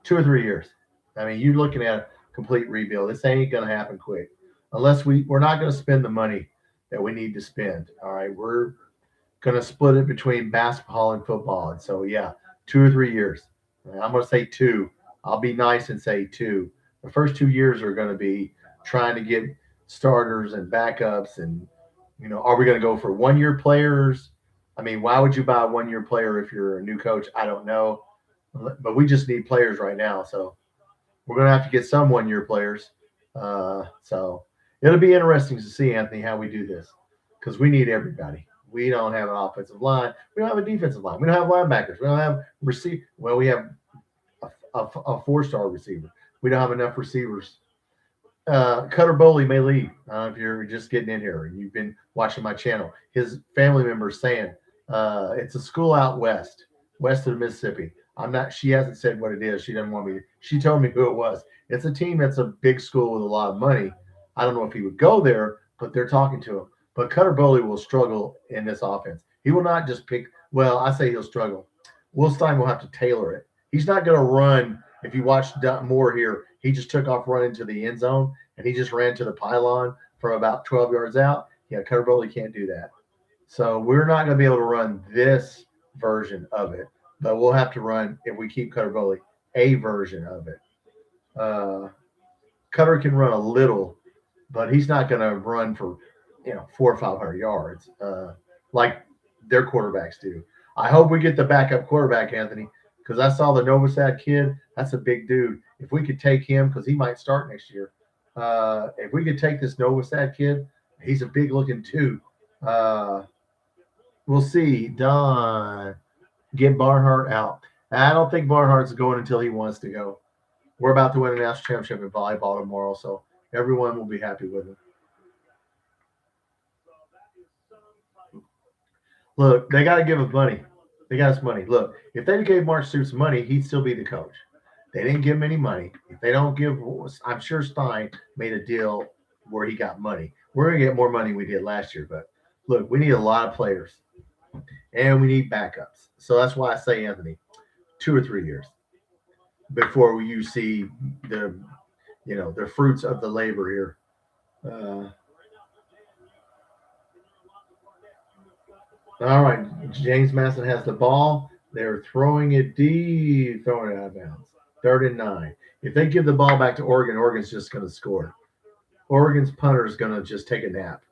2 or 3 years. I mean, you're looking at a complete rebuild. This ain't going to happen quick, unless we're not going to spend the money that we need to spend. All right, we're going to split it between basketball and football, and so 2 or 3 years. I'm going to say 2. I'll be nice and say 2. The first 2 years are going to be trying to get starters and backups, and are we going to go for 1-year players? I mean, why would you buy a 1-year player if you're a new coach? I don't know, but we just need players right now, so we're going to have to get some 1-year players. So it'll be interesting to see, Anthony, how we do this, because we need everybody. We don't have an offensive line. We don't have a defensive line. We don't have linebackers. We don't have Well, we have a 4-star receiver. We don't have enough receivers. Cutter Boley may leave. I don't know if you're just getting in here and you've been watching my channel. His family member is saying it's a school out west of the Mississippi. She hasn't said what it is. She doesn't want me to. She told me who it was. It's a team that's a big school with a lot of money. I don't know if he would go there, but they're talking to him. But Cutter Boley will struggle in this offense. He will not just pick. Well, I say he'll struggle. Will Stein will have to tailor it. He's not going to run. If you watch Moore here, he just took off running to the end zone, and he just ran to the pylon from about 12 yards out. Yeah, Cutter Boley can't do that. So we're not going to be able to run this version of it, but we'll have to run, if we keep Cutter Boley, a version of it. Cutter can run a little, but he's not going to run for 400 or 500 yards like their quarterbacks do. I hope we get the backup quarterback, Anthony, because I saw the Novosad kid. That's a big dude. If we could take him, because he might start next year. If we could take this Novosad kid, he's a big looking too. We'll see. Don, get Barnhart out. I don't think Barnhart's going until he wants to go. We're about to win a national championship in volleyball tomorrow, so everyone will be happy with it. Look, they got to give us money. They got us money. Look, if they gave Mark Stoops money, he'd still be the coach. They didn't give him any money. If they don't give, I'm sure Stein made a deal where he got money. We're going to get more money than we did last year. But look, we need a lot of players, and we need backups. So that's why I say, Anthony, 2 or 3 years before you see the fruits of the labor here. All right, James Madison has the ball. They're throwing it deep, throwing it out of bounds. 3rd and 9. If they give the ball back to Oregon, Oregon's just going to score. Oregon's punter is going to just take a nap.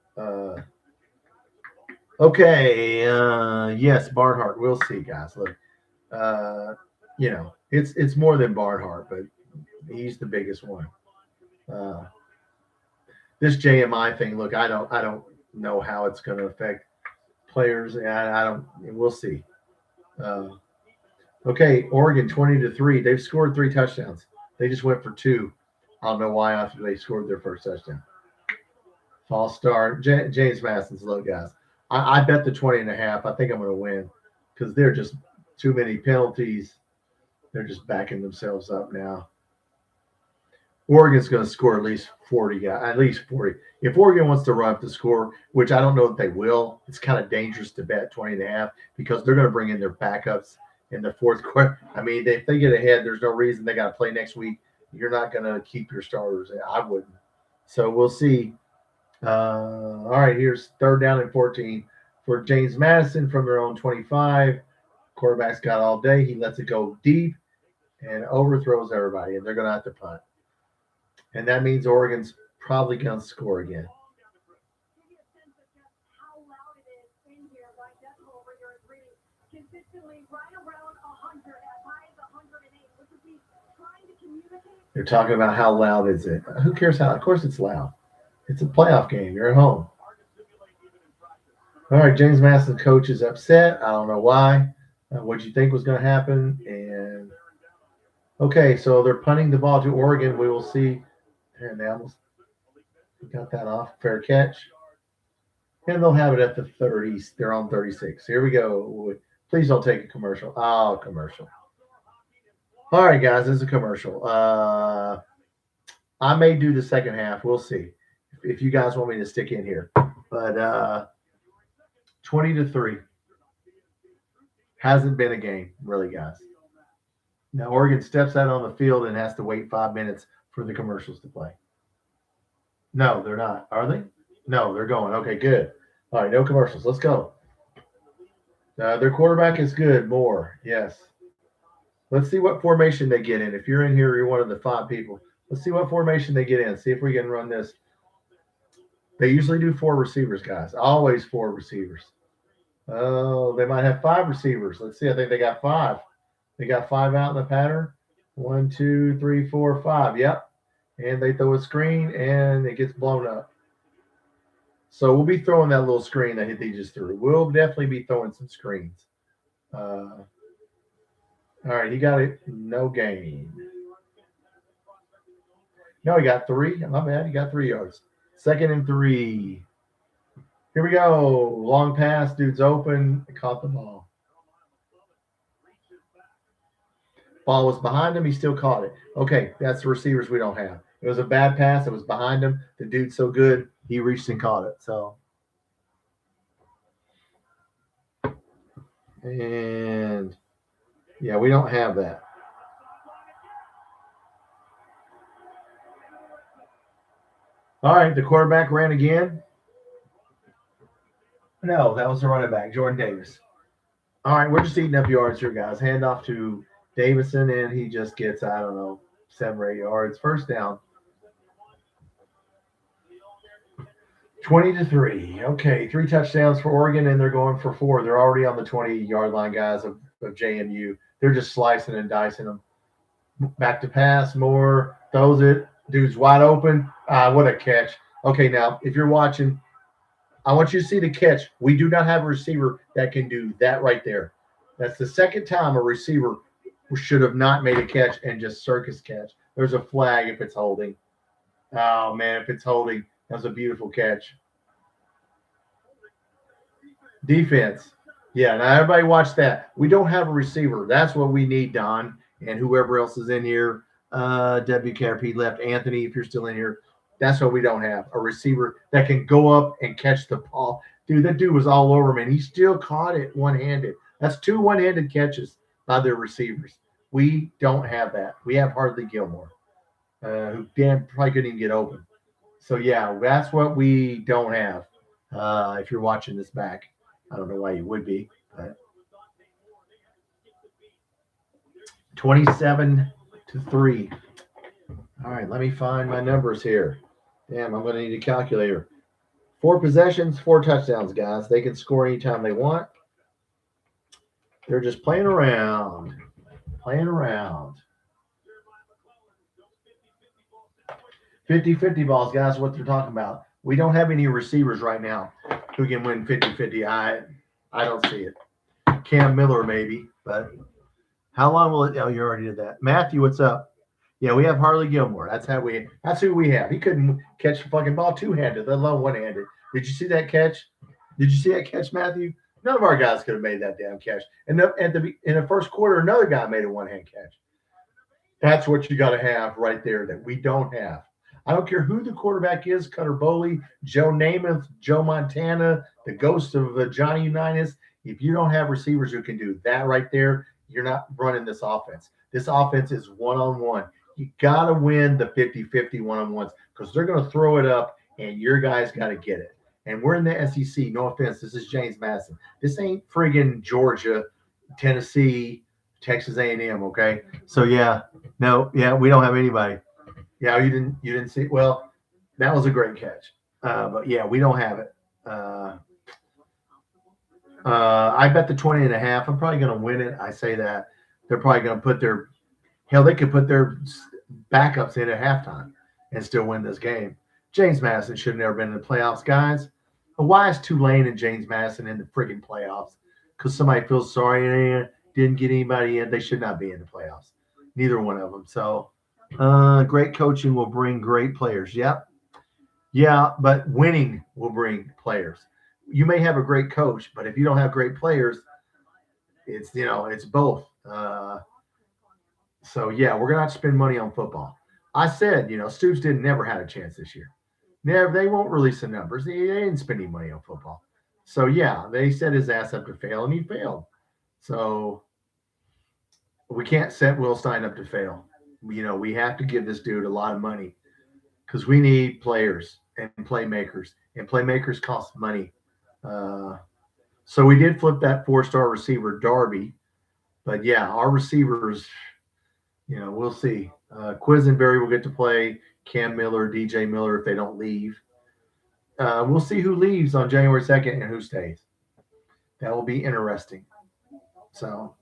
Okay, yes, Barnhart. We'll see, guys. Look, uh, it's more than Barnhart, but he's the biggest one. Uh, this JMI thing, look, I don't know how it's going to affect players. I don't. We'll see. Uh, okay, Oregon 20-3. They've scored 3 touchdowns. They just went for 2. I don't know why after they scored their first touchdown. False start. James Madison's low, guys. I bet the 20.5. I think I'm going to win because they're just too many penalties. They're just backing themselves up now. Oregon's going to score at least 40, guys. At least 40. If Oregon wants to run up the score, which I don't know that they will, it's kind of dangerous to bet 20.5 because they're going to bring in their backups in the fourth quarter. I mean, if they get ahead, there's no reason they got to play next week. You're not going to keep your starters. I wouldn't. So we'll see. All right, here's 3rd down and 14 for James Madison from their own 25. Quarterback's got all day. He lets it go deep and overthrows everybody, and they're going to have to punt. And that means Oregon's probably going to score again. They're talking about how loud is it. Who cares how? Of course it's loud. It's a playoff game. You're at home. All right, James Madison coach is upset. I don't know why. What do you think was going to happen? And okay, so they're punting the ball to Oregon. We will see. And they almost got that off. Fair catch. And they'll have it at the 30s. They're on 36. Here we go. Please don't take a commercial. Oh, commercial. All right, guys, this is a commercial. I may do the second half. We'll see if you guys want me to stick in here. But 20-3 hasn't been a game, really, guys. Now Oregon steps out on the field and has to wait 5 minutes for the commercials to play. No, they're not. Are they? No, they're going. Okay, good. All right, no commercials. Let's go. Their quarterback is good. Moore, yes. Let's see what formation they get in. If you're in here, you're one of the 5 people. Let's see what formation they get in. See if we can run this. They usually do 4 receivers, guys. Always 4 receivers. Oh, they might have 5 receivers. Let's see. I think they got 5. They got 5 out in the pattern. 1, 2, 3, 4, 5. Yep. And they throw a screen, and it gets blown up. So we'll be throwing that little screen that they just threw. We'll definitely be throwing some screens. All right, he got it. No gain. No, he got 3. My bad. He got 3 yards. 2nd and 3. Here we go. Long pass. Dude's open. Caught the ball. Ball was behind him. He still caught it. Okay, that's the receivers we don't have. It was a bad pass. It was behind him. The dude's so good, he reached and caught it. So, and yeah, we don't have that. All right, the quarterback ran again. No, that was the running back, Jordan Davis. All right, we're just eating up yards here, guys. Hand off to Davison, and he just gets, I don't know, 7 or 8 yards. First down. 20-3. Okay, 3 touchdowns for Oregon, and they're going for 4. They're already on the 20-yard line, guys, of JMU. They're just slicing and dicing them. Back to pass. Moore throws it. Dude's wide open. What a catch. Okay, now, if you're watching, I want you to see the catch. We do not have a receiver that can do that right there. That's the second time a receiver should have not made a catch and just circus catch. There's a flag if it's holding. Oh, man, if it's holding, that was a beautiful catch. Defense. Yeah, now everybody watch that. We don't have a receiver. That's what we need, Don, and whoever else is in here. WKRP left. Anthony, if you're still in here. That's what we don't have, a receiver that can go up and catch the ball. Dude, that dude was all over, man. He still caught it one-handed. That's 2 one-handed catches by their receivers. We don't have that. We have Hardly Gilmore, who probably couldn't even get open. So, yeah, that's what we don't have if you're watching this back. I don't know why you would be, but 27-3. All right, let me find my numbers here. Damn, I'm going to need a calculator. 4 possessions, 4 touchdowns, guys. They can score anytime they want. They're just playing around. Playing around. 50-50 balls, guys, what they're talking about. We don't have any receivers right now who can win 50-50. I don't see it. Cam Miller, maybe, but how long will it? Oh, you already did that. Matthew, what's up? Yeah, we have Harley Gilmore. That's who we have. He couldn't catch the fucking ball two-handed, let alone one-handed. Did you see that catch? Did you see that catch, Matthew? None of our guys could have made that damn catch. And in the first quarter, another guy made a one-hand catch. That's what you got to have right there that we don't have. I don't care who the quarterback is, Cutter Boley, Joe Namath, Joe Montana, the ghost of Johnny Unitas. If you don't have receivers who can do that right there, you're not running this offense. This offense is one-on-one. You got to win the 50-50 one-on-ones because they're going to throw it up, and your guys got to get it. And we're in the SEC. No offense. This is James Madison. This ain't friggin' Georgia, Tennessee, Texas A&M, okay? So, we don't have anybody. Yeah, you didn't see. Well, that was a great catch. But yeah, we don't have it. I bet the 20.5. I'm probably going to win it. I say that. They're probably going to put they could put their backups in at halftime and still win this game. James Madison should have never been in the playoffs, guys. But why is Tulane and James Madison in the friggin' playoffs? Because somebody feels sorry and didn't get anybody in. They should not be in the playoffs. Neither one of them. So, great coaching will bring great players. Yep. Yeah, but winning will bring players. You may have a great coach, but if you don't have great players, it's both. So, yeah, we're going to have to spend money on football. I said, Stoops never had a chance this year. Never, they won't release the numbers. They didn't spend any money on football. So, yeah, they set his ass up to fail, and he failed. So, we can't set Will Stein up to fail. We have to give this dude a lot of money because we need players and playmakers cost money. So we did flip that 4-star receiver, Darby. But, yeah, our receivers, we'll see. Quisenberry will get to play, Cam Miller, DJ Miller if they don't leave. We'll see who leaves on January 2nd and who stays. That will be interesting. So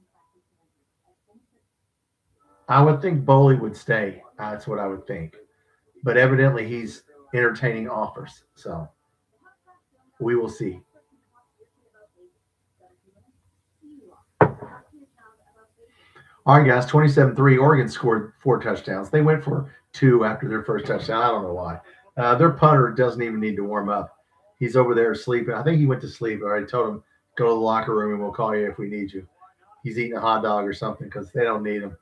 I would think Boley would stay. That's what I would think. But evidently he's entertaining offers. So we will see. All right, guys, 27-3. Oregon scored 4 touchdowns. They went for 2 after their first touchdown. I don't know why. Their punter doesn't even need to warm up. He's over there sleeping. I think he went to sleep. I already told him, go to the locker room and we'll call you if we need you. He's eating a hot dog or something because they don't need him.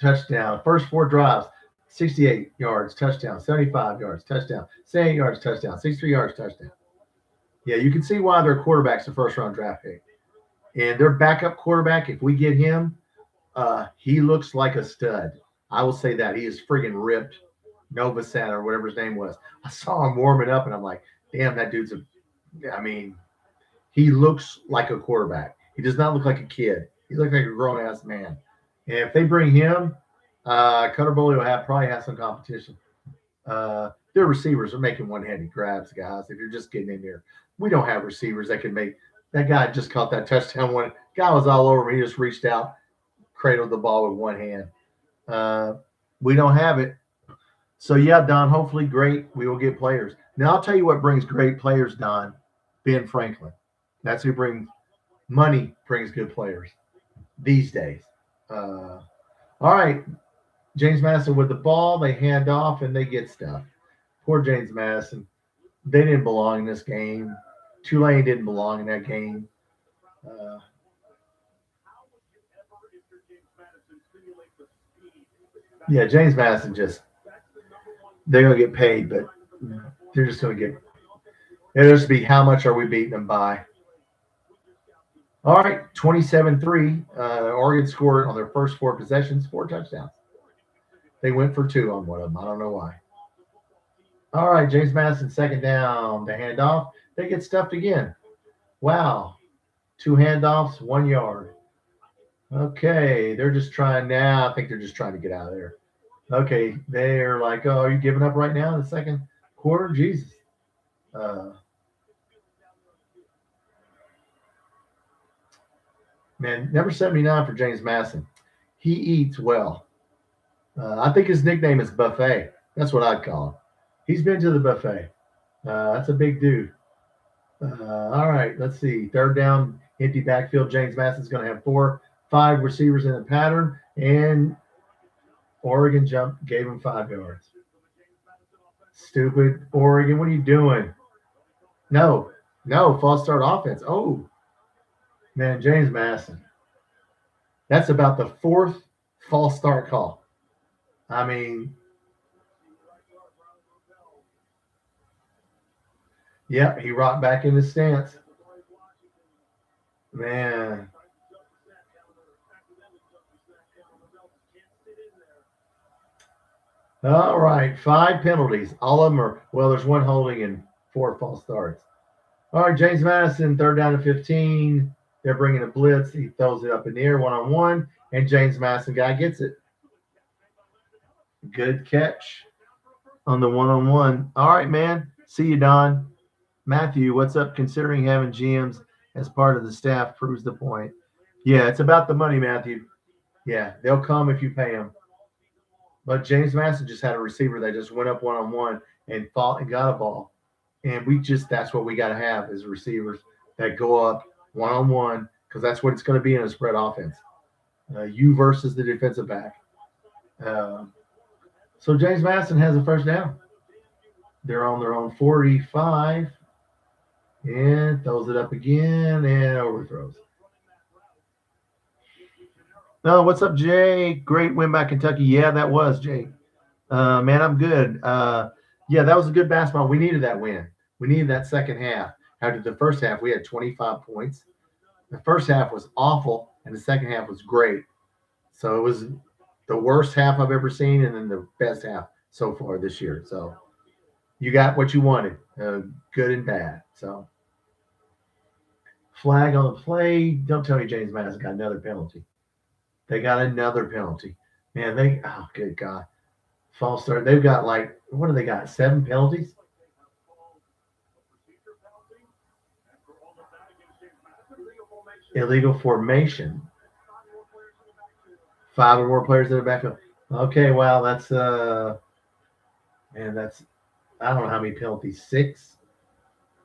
Touchdown. First 4 drives, 68 yards, touchdown, 75 yards, touchdown, 78 yards, touchdown, 63 yards, touchdown. Yeah, you can see why their quarterback's the first-round draft pick. And their backup quarterback, if we get him, he looks like a stud. I will say that. He is friggin' ripped. Novosad or whatever his name was. I saw him warming up, and I'm like, damn, that dude's he looks like a quarterback. He does not look like a kid. He looks like a grown-ass man. And if they bring him, Cutter Boley will probably have some competition. Their receivers are making one-handed grabs, guys, if you're just getting in there. We don't have receivers that can make – that guy just caught that touchdown one. Guy was all over me. He just reached out, cradled the ball with one hand. We don't have it. So, yeah, Don, hopefully great. We will get players. Now, I'll tell you what brings great players, Don. Ben Franklin. That's who brings – money brings good players these days. All right. James Madison with the ball. They hand off, and they get stuff. Poor James Madison. They didn't belong in this game. Tulane didn't belong in that game. Yeah, James Madison they're going to get paid, but they're just going to get – it'll just be how much are we beating them by. All right, 27-3. Oregon scored on their first 4 possessions, 4 touchdowns. They went for 2 on one of them. I don't know why. All right, James Madison, second down. The handoff. They get stuffed again. Wow. 2 handoffs, 1 yard. Okay, they're just trying now. I think they're just trying to get out of there. Okay, they're like, oh, are you giving up right now in the second quarter? Jesus. Man, number 79 for James Madison. He eats well. I think his nickname is Buffet. That's what I'd call him. He's been to the buffet. That's a big dude. All right, let's see. Third down, empty backfield. James Madison's going to have 5 receivers in the pattern, and Oregon gave him 5 yards. Stupid Oregon, what are you doing? No, false start offense. Oh, man, James Madison. That's about the 4th false start call. I mean, yeah, he rocked back in his stance. Man. All right, 5 penalties. All of them are, well, there's 1 holding and 4 false starts. All right, James Madison, third down to 15. They're bringing a blitz. He throws it up in the air, 1-on-1, and James Madison guy gets it. Good catch on the 1-on-1. All right, man. See you, Don. Matthew, what's up? Considering having GMs as part of the staff proves the point. Yeah, it's about the money, Matthew. Yeah, they'll come if you pay them. But James Madison just had a receiver that just went up 1-on-1 and fought and got a ball. And that's what we got to have is receivers that go up 1-on-1 because that's what it's going to be in a spread offense. You versus the defensive back. So James Madison has a first down. They're on their own 45 and throws it up again and overthrows. No, what's up, Jay? Great win by Kentucky. Yeah, that was, Jay. Man, I'm good. Yeah, that was a good basketball. We needed that win. We needed that second half. After the first half, we had 25 points. The first half was awful, and the second half was great. So it was the worst half I've ever seen and then the best half so far this year. So you got what you wanted, good and bad. So flag on the play. Don't tell me James Madison got another penalty. They got another penalty. Man, oh, good God. False start. They've got what do they got? 7 penalties? Illegal formation. 5 or more players in the backfield. Okay, wow, that's I don't know how many penalties. 6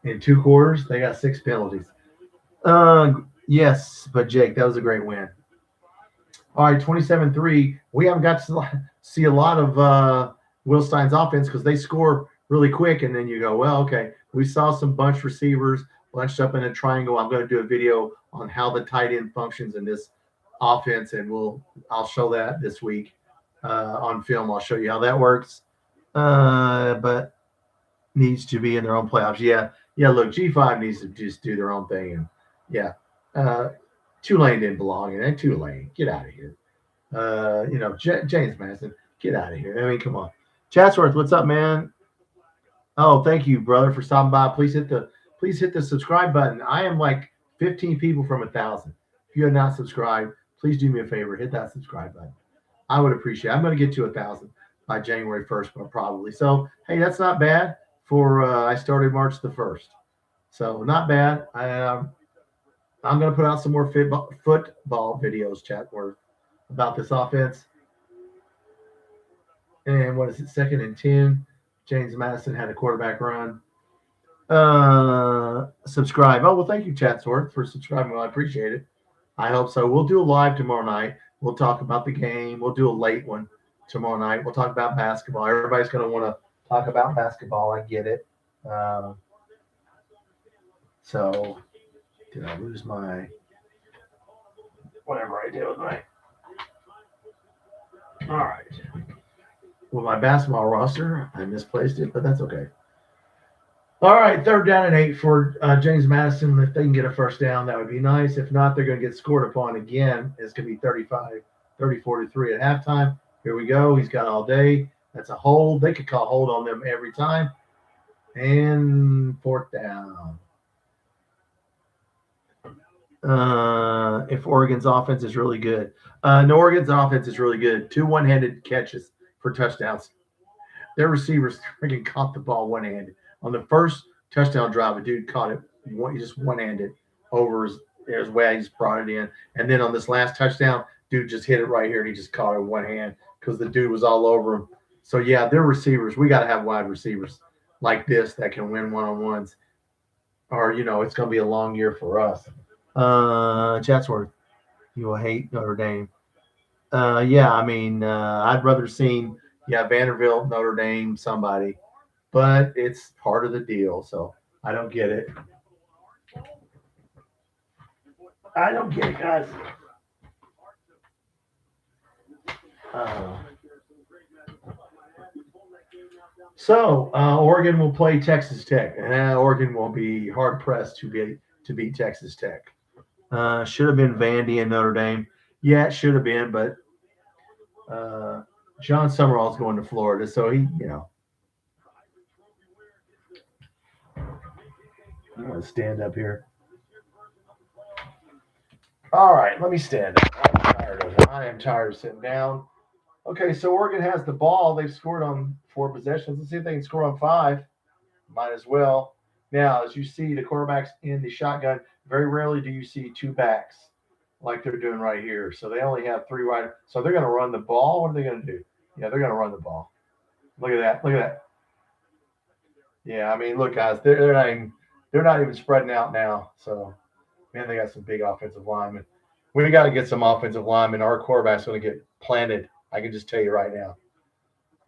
in 2 quarters. They got 6 penalties. Yes, but Jake, that was a great win. All right, 27-3. We haven't got to see a lot of Will Stein's offense because they score really quick, and then you go, well, okay. We saw some bunch receivers bunched up in a triangle. I'm going to do a video on how the tight end functions in this offense, and I'll show that this week on film. I'll show you how that works. But needs to be in their own playoffs. Yeah. Look, G5 needs to just do their own thing, and yeah. Tulane didn't belong in it. Tulane, get out of here. James Madison, get out of here. I mean, come on. Chatsworth, what's up, man? Oh, thank you, brother, for stopping by. Please hit the subscribe button. I am like 15 people from 1,000. If you have not subscribed, please do me a favor. Hit that subscribe button. I would appreciate it. I'm going to get to 1,000 by January 1st, probably. So, hey, that's not bad for I started March the 1st. So, not bad. I'm going to put out some more football videos, Chatworth, about this offense. And what is it? 2nd and 10. James Madison had a quarterback run. Subscribe. Oh, well, thank you, Chatsworth, for subscribing. Well, I appreciate it. I hope so. We'll do a live tomorrow night. We'll talk about the game. We'll do a late one tomorrow night. We'll talk about basketball. Everybody's going to want to talk about basketball. I get it. So, did I lose my whatever I did with my all right. With my basketball roster, I misplaced it, but that's okay. All right, 3rd down and 8 for James Madison. If they can get a first down, that would be nice. If not, they're going to get scored upon again. It's going to be 34-3 at halftime. Here we go. He's got all day. That's a hold. They could call hold on them every time. And fourth down. If Oregon's offense is really good. No, Oregon's offense is really good. 2 one-handed catches for touchdowns. Their receivers freaking caught the ball one-handed. On the first touchdown drive, a dude caught it just one-handed over his way. He just brought it in. And then on this last touchdown, dude just hit it right here, and he just caught it with one hand because the dude was all over him. So, yeah, they're receivers. We got to have wide receivers like this that can win one-on-ones. Or, it's going to be a long year for us. Chatsworth, you will hate Notre Dame. Yeah, I mean, I'd rather seen Vanderbilt, Notre Dame, somebody, but it's part of the deal, so I don't get it. I don't get it, guys. So Oregon will play Texas Tech, and Oregon will be hard pressed to beat Texas Tech. Should have been Vandy and Notre Dame. Yeah, it should have been, but John Summerall's going to Florida, so he, I'm going to stand up here. All right, let me stand up. I am tired of sitting down. Okay, so Oregon has the ball. They've scored on 4 possessions. Let's see if they can score on 5. Might as well. Now, as you see, the quarterback's in the shotgun. Very rarely do you see 2 backs like they're doing right here. So they only have 3 wide. So they're going to run the ball. What are they going to do? Yeah, they're going to run the ball. Look at that. Look at that. Yeah, I mean, look, guys, they're not even spreading out now. So, man, they got some big offensive linemen. We got to get some offensive linemen. Our quarterback's going to get planted. I can just tell you right now.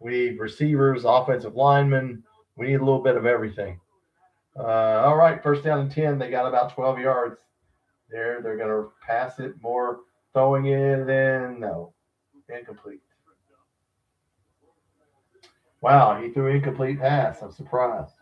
We need receivers, offensive linemen. We need a little bit of everything. All right, first down and 10. They got about 12 yards there. They're going to pass it more, throwing it in. No, incomplete. Wow, he threw an incomplete pass. I'm surprised.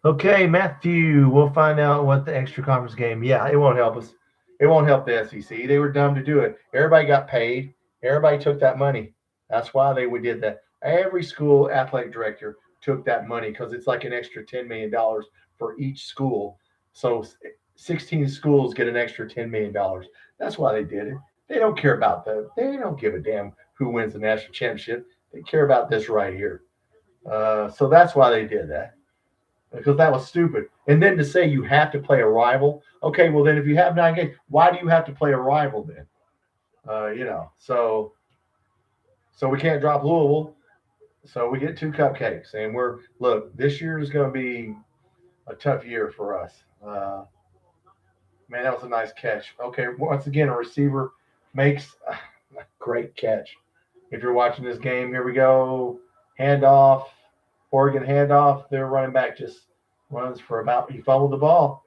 Okay, Matthew, we'll find out what the extra conference game. Yeah, it won't help us. It won't help the SEC. They were dumb to do it. Everybody got paid. Everybody took that money. That's why they did that. Every school athletic director took that money because it's like an extra $10 million for each school. So 16 schools get an extra $10 million. That's why they did it. They don't care about that. They don't give a damn who wins the national championship. They care about this right here. So that's why they did that. Because that was stupid. And then to say you have to play a rival. Okay, well then if you have 9 games, why do you have to play a rival then? So we can't drop Louisville. So we get 2 cupcakes. And this year is going to be a tough year for us. Man, that was a nice catch. Okay, once again, a receiver makes a great catch. If you're watching this game, here we go. Handoff. Oregon handoff. Their running back just runs for he fumbled the ball.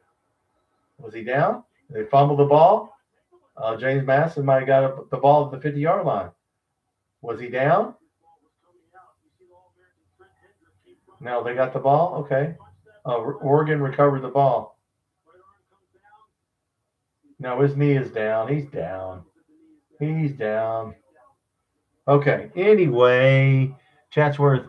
Was he down? They fumbled the ball. James Masdison might have got the ball at the 50-yard line. Was he down? No, they got the ball? Okay. Oregon recovered the ball. No, his knee is down. He's down. He's down. Okay. Anyway, Chatsworth,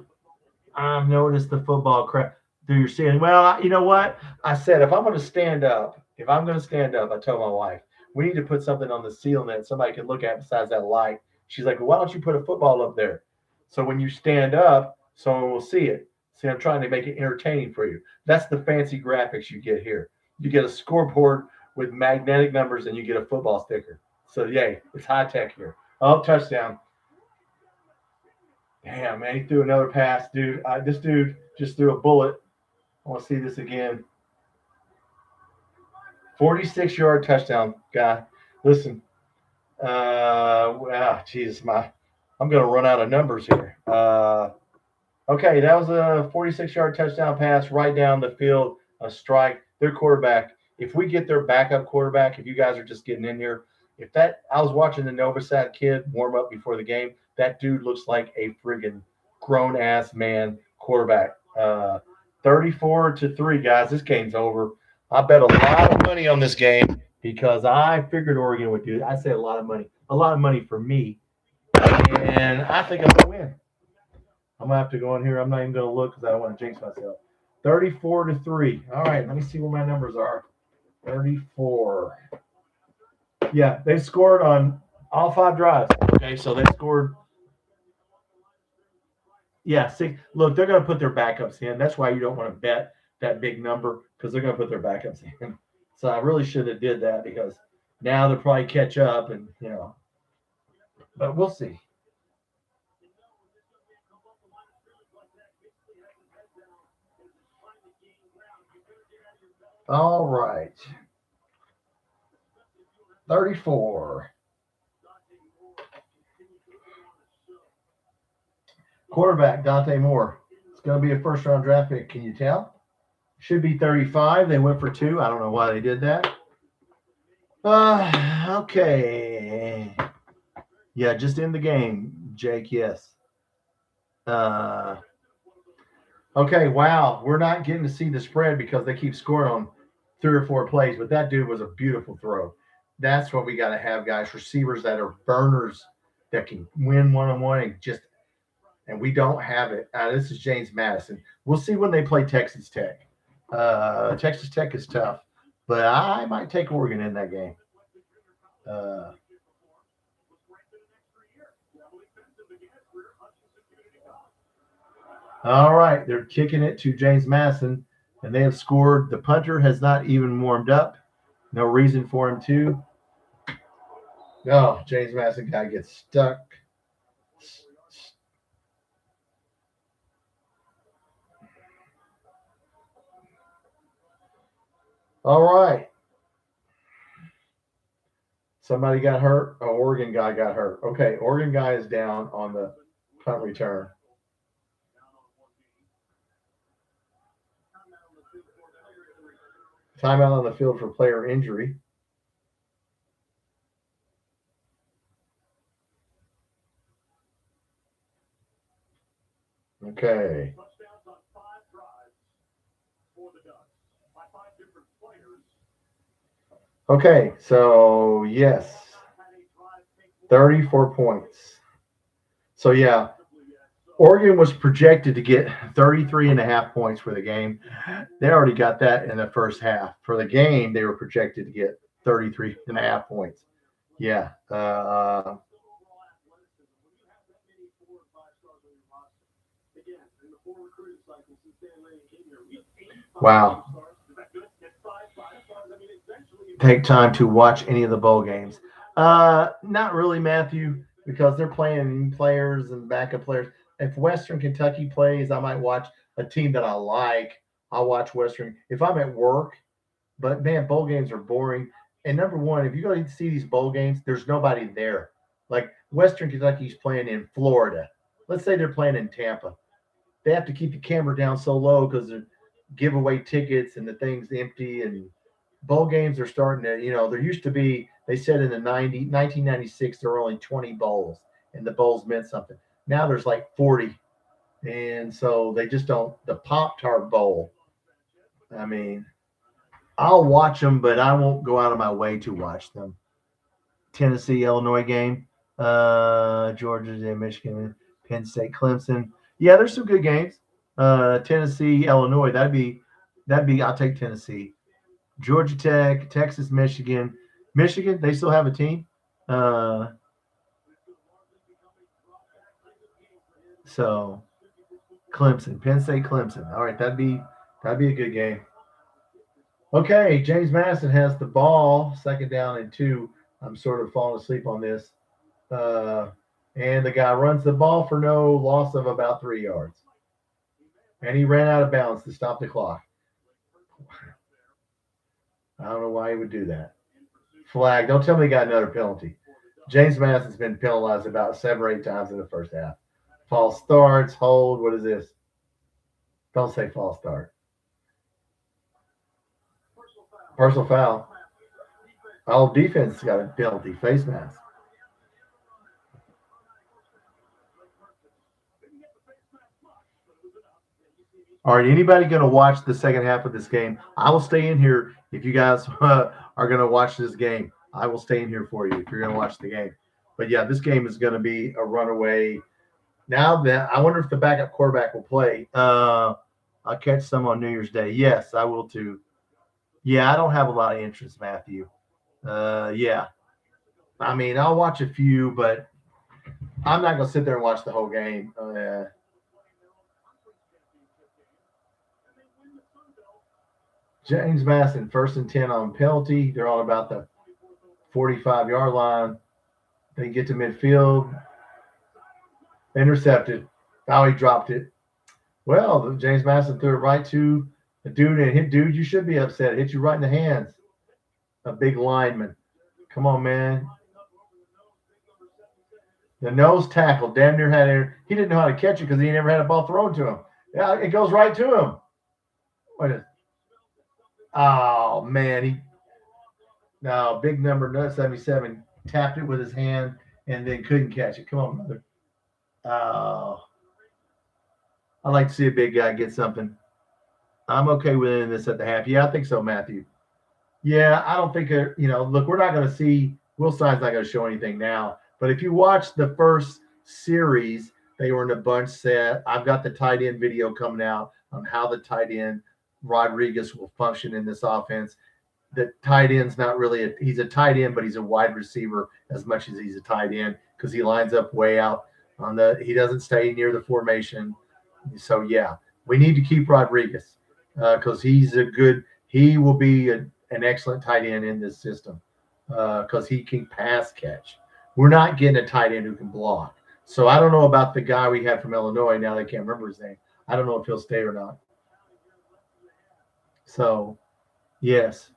I've noticed the football crap. You're saying, well, you know what? I said, if I'm going to stand up, I told my wife, we need to put something on the ceiling that somebody can look at besides that light. She's like, well, why don't you put a football up there? So when you stand up, someone will see it. See, I'm trying to make it entertaining for you. That's the fancy graphics you get here. You get a scoreboard with magnetic numbers and you get a football sticker. So, yay, it's high tech here. Oh, touchdown. Damn, man, he threw another pass, dude. This dude just threw a bullet. I want to see this again. 46-yard touchdown, guy. Listen. Jesus, I'm going to run out of numbers here. Okay, that was a 46-yard touchdown pass right down the field, a strike. Their quarterback, if we get their backup quarterback, if you guys are just getting in here, I was watching the Novosad kid warm up before the game. That dude looks like a friggin' grown-ass man quarterback. 34-3, guys. This game's over. I bet a lot of money on this game because I figured Oregon would do it. I say a lot of money for me, and I think I'm going to win. I'm going to have to go in here. I'm not even going to look because I don't want to jinx myself. 34-3. All right, let me see what my numbers are. 34. Yeah, they scored on all 5 drives. Okay, so they scored. Yeah, see, look, they're going to put their backups in. That's why you don't want to bet that big number because they're going to put their backups in. So I really should have did that because now they'll probably catch up and, but we'll see. All right. 34. Quarterback, Dante Moore. It's going to be a first-round draft pick. Can you tell? Should be 35. They went for 2. I don't know why they did that. Okay. Yeah, just in the game, Jake, yes. Okay, wow. We're not getting to see the spread because they keep scoring on 3 or 4 plays, but that dude was a beautiful throw. That's what we got to have, guys. Receivers that are burners that can win one-on-one and we don't have it. This is James Madison. We'll see when they play Texas Tech. Texas Tech is tough, but I might take Oregon in that game. All right, they're kicking it to James Madison, and they have scored. The punter has not even warmed up. No reason for him to. No, James Madison guy gets stuck. All right. Somebody got hurt. Oh, Oregon guy got hurt. Okay, Oregon guy is down on the punt return. Timeout on the field for player injury. Okay. Okay, so yes, 34 points. So yeah, Oregon was projected to get 33.5 points for the game. They already got that in the first half. For the game, they were projected to get 33.5 points. Yeah. Wow. Take time to watch any of the bowl games. Not really, Matthew, because they're playing players and backup players. If Western Kentucky plays, I might watch a team that I like. I'll watch Western. If I'm at work, but man, bowl games are boring. And number one, if you go to see these bowl games, there's nobody there. Like Western Kentucky's playing in Florida. Let's say they're playing in Tampa. They have to keep the camera down so low because they give away tickets and the thing's empty. And bowl games are starting to, there used to be, they said in the 1996, there were only 20 bowls and the bowls meant something. Now there's like 40. And so they just don't, the Pop-Tart Bowl. I mean, I'll watch them, but I won't go out of my way to watch them. Tennessee, Illinois game, Georgia, Michigan, Penn State, Clemson. Yeah, there's some good games. Tennessee, Illinois. That'd be. I'll take Tennessee. Georgia Tech, Texas, Michigan. Michigan, they still have a team. So Clemson, Penn State, Clemson. All right, that'd be a good game. Okay, James Madison has the ball, 2nd down and 2. I'm sort of falling asleep on this. And the guy runs the ball for no loss of about 3 yards. And he ran out of bounds to stop the clock. I don't know why he would do that. Flag. Don't tell me he got another penalty. James Madison's been penalized about 7 or 8 times in the first half. False starts, hold. What is this? Don't say false start. Personal foul. All defense got a penalty. Face mask. All right, anybody going to watch the second half of this game? I will stay in here if you guys are going to watch this game. I will stay in here for you if you're going to watch the game. But yeah, this game is going to be a runaway. Now that I wonder if the backup quarterback will play. I'll catch some on New Year's Day. Yes, I will too. Yeah, I don't have a lot of interest, Matthew. Yeah. I mean, I'll watch a few, but I'm not going to sit there and watch the whole game. James Masdison, 1st and 10 on penalty. They're all about the 45-yard line. They get to midfield. Intercepted. Oh, he dropped it. Well, James Masdison threw it right to the dude and hit. Dude, you should be upset. It hit you right in the hands. A big lineman. Come on, man. The nose tackle damn near had it. He didn't know how to catch it because he never had a ball thrown to him. Yeah, it goes right to him. What is? Oh man, big number 77 tapped it with his hand and then couldn't catch it. Come on, brother. Oh, I like to see a big guy get something. I'm okay with ending this at the half. Yeah, I think so, Matthew. Yeah, I don't think look, we're not going to see. Will Stein's not going to show anything now. But if you watch the first series, they were in a bunch set. I've got the tight end video coming out on how the tight end Rodriguez will function in this offense. The tight end's not really he's a tight end, but he's a wide receiver as much as he's a tight end because he lines up way out on he doesn't stay near the formation. So yeah, we need to keep Rodriguez because he will be an excellent tight end in this system because he can pass catch. We're not getting a tight end who can block. So I don't know about the guy we had from Illinois. Now they can't remember his name. I don't know if he'll stay or not. So, yes.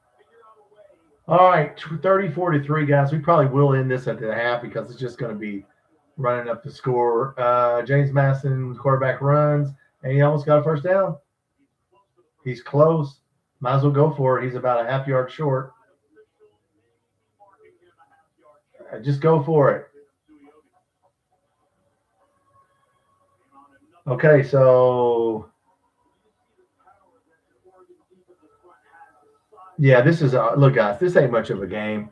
All right, 34-3, guys. We probably will end this at the half because it's just going to be running up the score. James Masdison, quarterback runs, and he almost got a first down. He's close. Might as well go for it. He's about a half yard short. Just go for it. Okay, so yeah, this is look, guys. This ain't much of a game.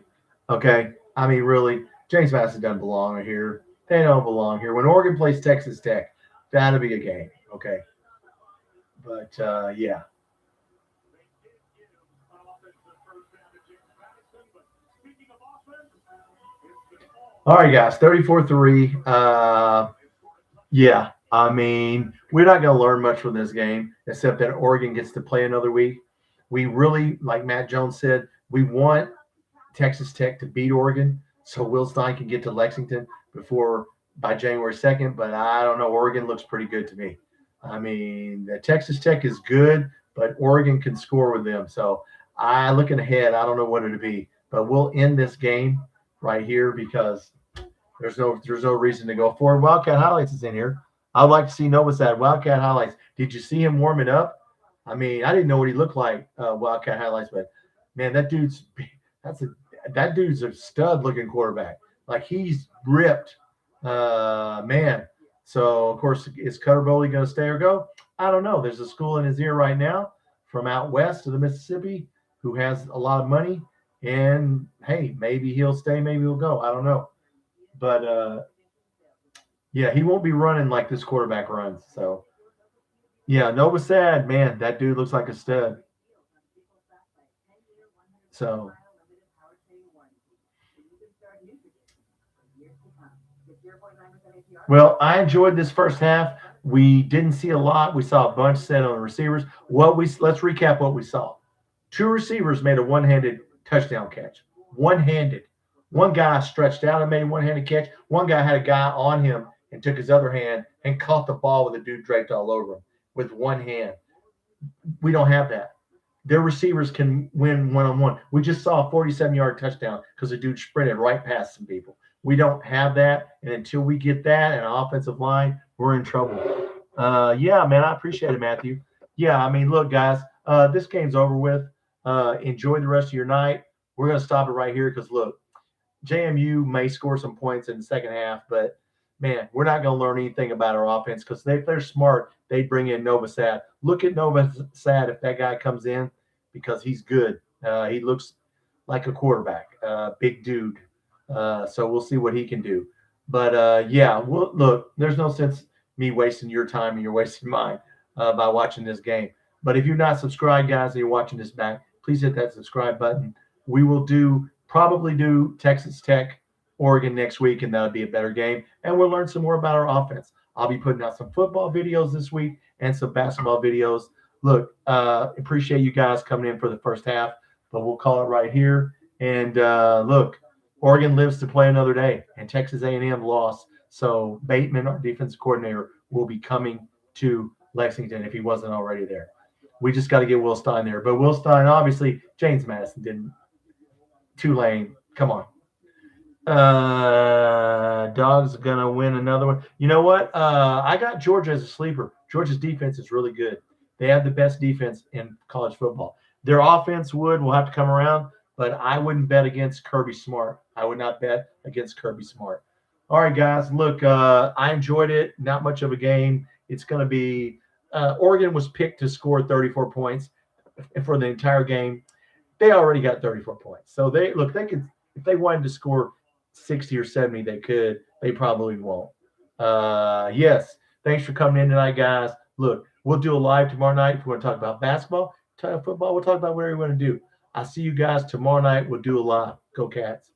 Okay, I mean, really, James Madison doesn't belong here. They don't belong here. When Oregon plays Texas Tech, that'll be a game. Okay, but yeah. All right, guys, 34-3. Yeah, I mean, we're not going to learn much from this game except that Oregon gets to play another week. We really, like Matt Jones said, we want Texas Tech to beat Oregon so Will Stein can get to Lexington by January 2nd. But I don't know. Oregon looks pretty good to me. I mean, Texas Tech is good, but Oregon can score with them. So looking ahead, I don't know what it'll be. But we'll end this game right here because there's no reason to go forward. Wildcat Highlights is in here. I'd like to see Novosad. Wildcat Highlights. Did you see him warming up? I mean, I didn't know what he looked like, Wildcat Highlights, but man, that dude's a stud-looking quarterback. Like he's ripped, man. So of course, is Cutter Bowley going to stay or go? I don't know. There's a school in his ear right now from out west of the Mississippi who has a lot of money, and hey, maybe he'll stay, maybe he'll go. I don't know, but yeah, he won't be running like this quarterback runs. So. Yeah, Novosad, man, that dude looks like a stud. So, well, I enjoyed this first half. We didn't see a lot. We saw a bunch set on the receivers. Let's recap what we saw. 2 receivers made a one-handed touchdown catch. One-handed. One guy stretched out and made a one-handed catch. One guy had a guy on him and took his other hand and caught the ball with a dude draped all over him. With one hand. We don't have that. Their receivers can win one-on-one. We just saw a 47-yard touchdown because the dude sprinted right past some people. We don't have that, and until we get that and an offensive line, we're in trouble. Yeah, man, I appreciate it, Matthew. Yeah, I mean, look, guys, this game's over with. Enjoy the rest of your night. We're going to stop it right here because, look, JMU may score some points in the second half, but man, we're not going to learn anything about our offense because if they're smart, they bring in Novosad. Look at Novosad if that guy comes in because he's good. He looks like a quarterback, big dude. So we'll see what he can do. But, yeah, look, there's no sense. me wasting your time and you're wasting mine by watching this game. But if you're not subscribed, guys, and you're watching this back, please hit that subscribe button. We will probably do Texas Tech, Oregon next week, and that'll be a better game. And we'll learn some more about our offense. I'll be putting out some football videos this week and some basketball videos. Look, appreciate you guys coming in for the first half, but we'll call it right here. And look, Oregon lives to play another day, and Texas A&M lost. So Bateman, our defensive coordinator, will be coming to Lexington if he wasn't already there. We just got to get Will Stein there. But Will Stein, obviously, James Madison didn't. Tulane, come on. Dogs going to win another one. You know what? I got Georgia as a sleeper. Georgia's defense is really good. They have the best defense in college football. Their offense will have to come around, but I wouldn't bet against Kirby Smart. I would not bet against Kirby Smart. All right, guys. Look, I enjoyed it. Not much of a game. It's going to be Oregon was picked to score 34 points for the entire game. They already got 34 points. So they could, if they wanted to score 60 or 70, they could. They probably won't. Yes. Thanks for coming in tonight, guys. Look, we'll do a live tomorrow night if we want to talk about basketball, football. We'll talk about whatever we want to do. I'll see you guys tomorrow night. We'll do a live. Go Cats.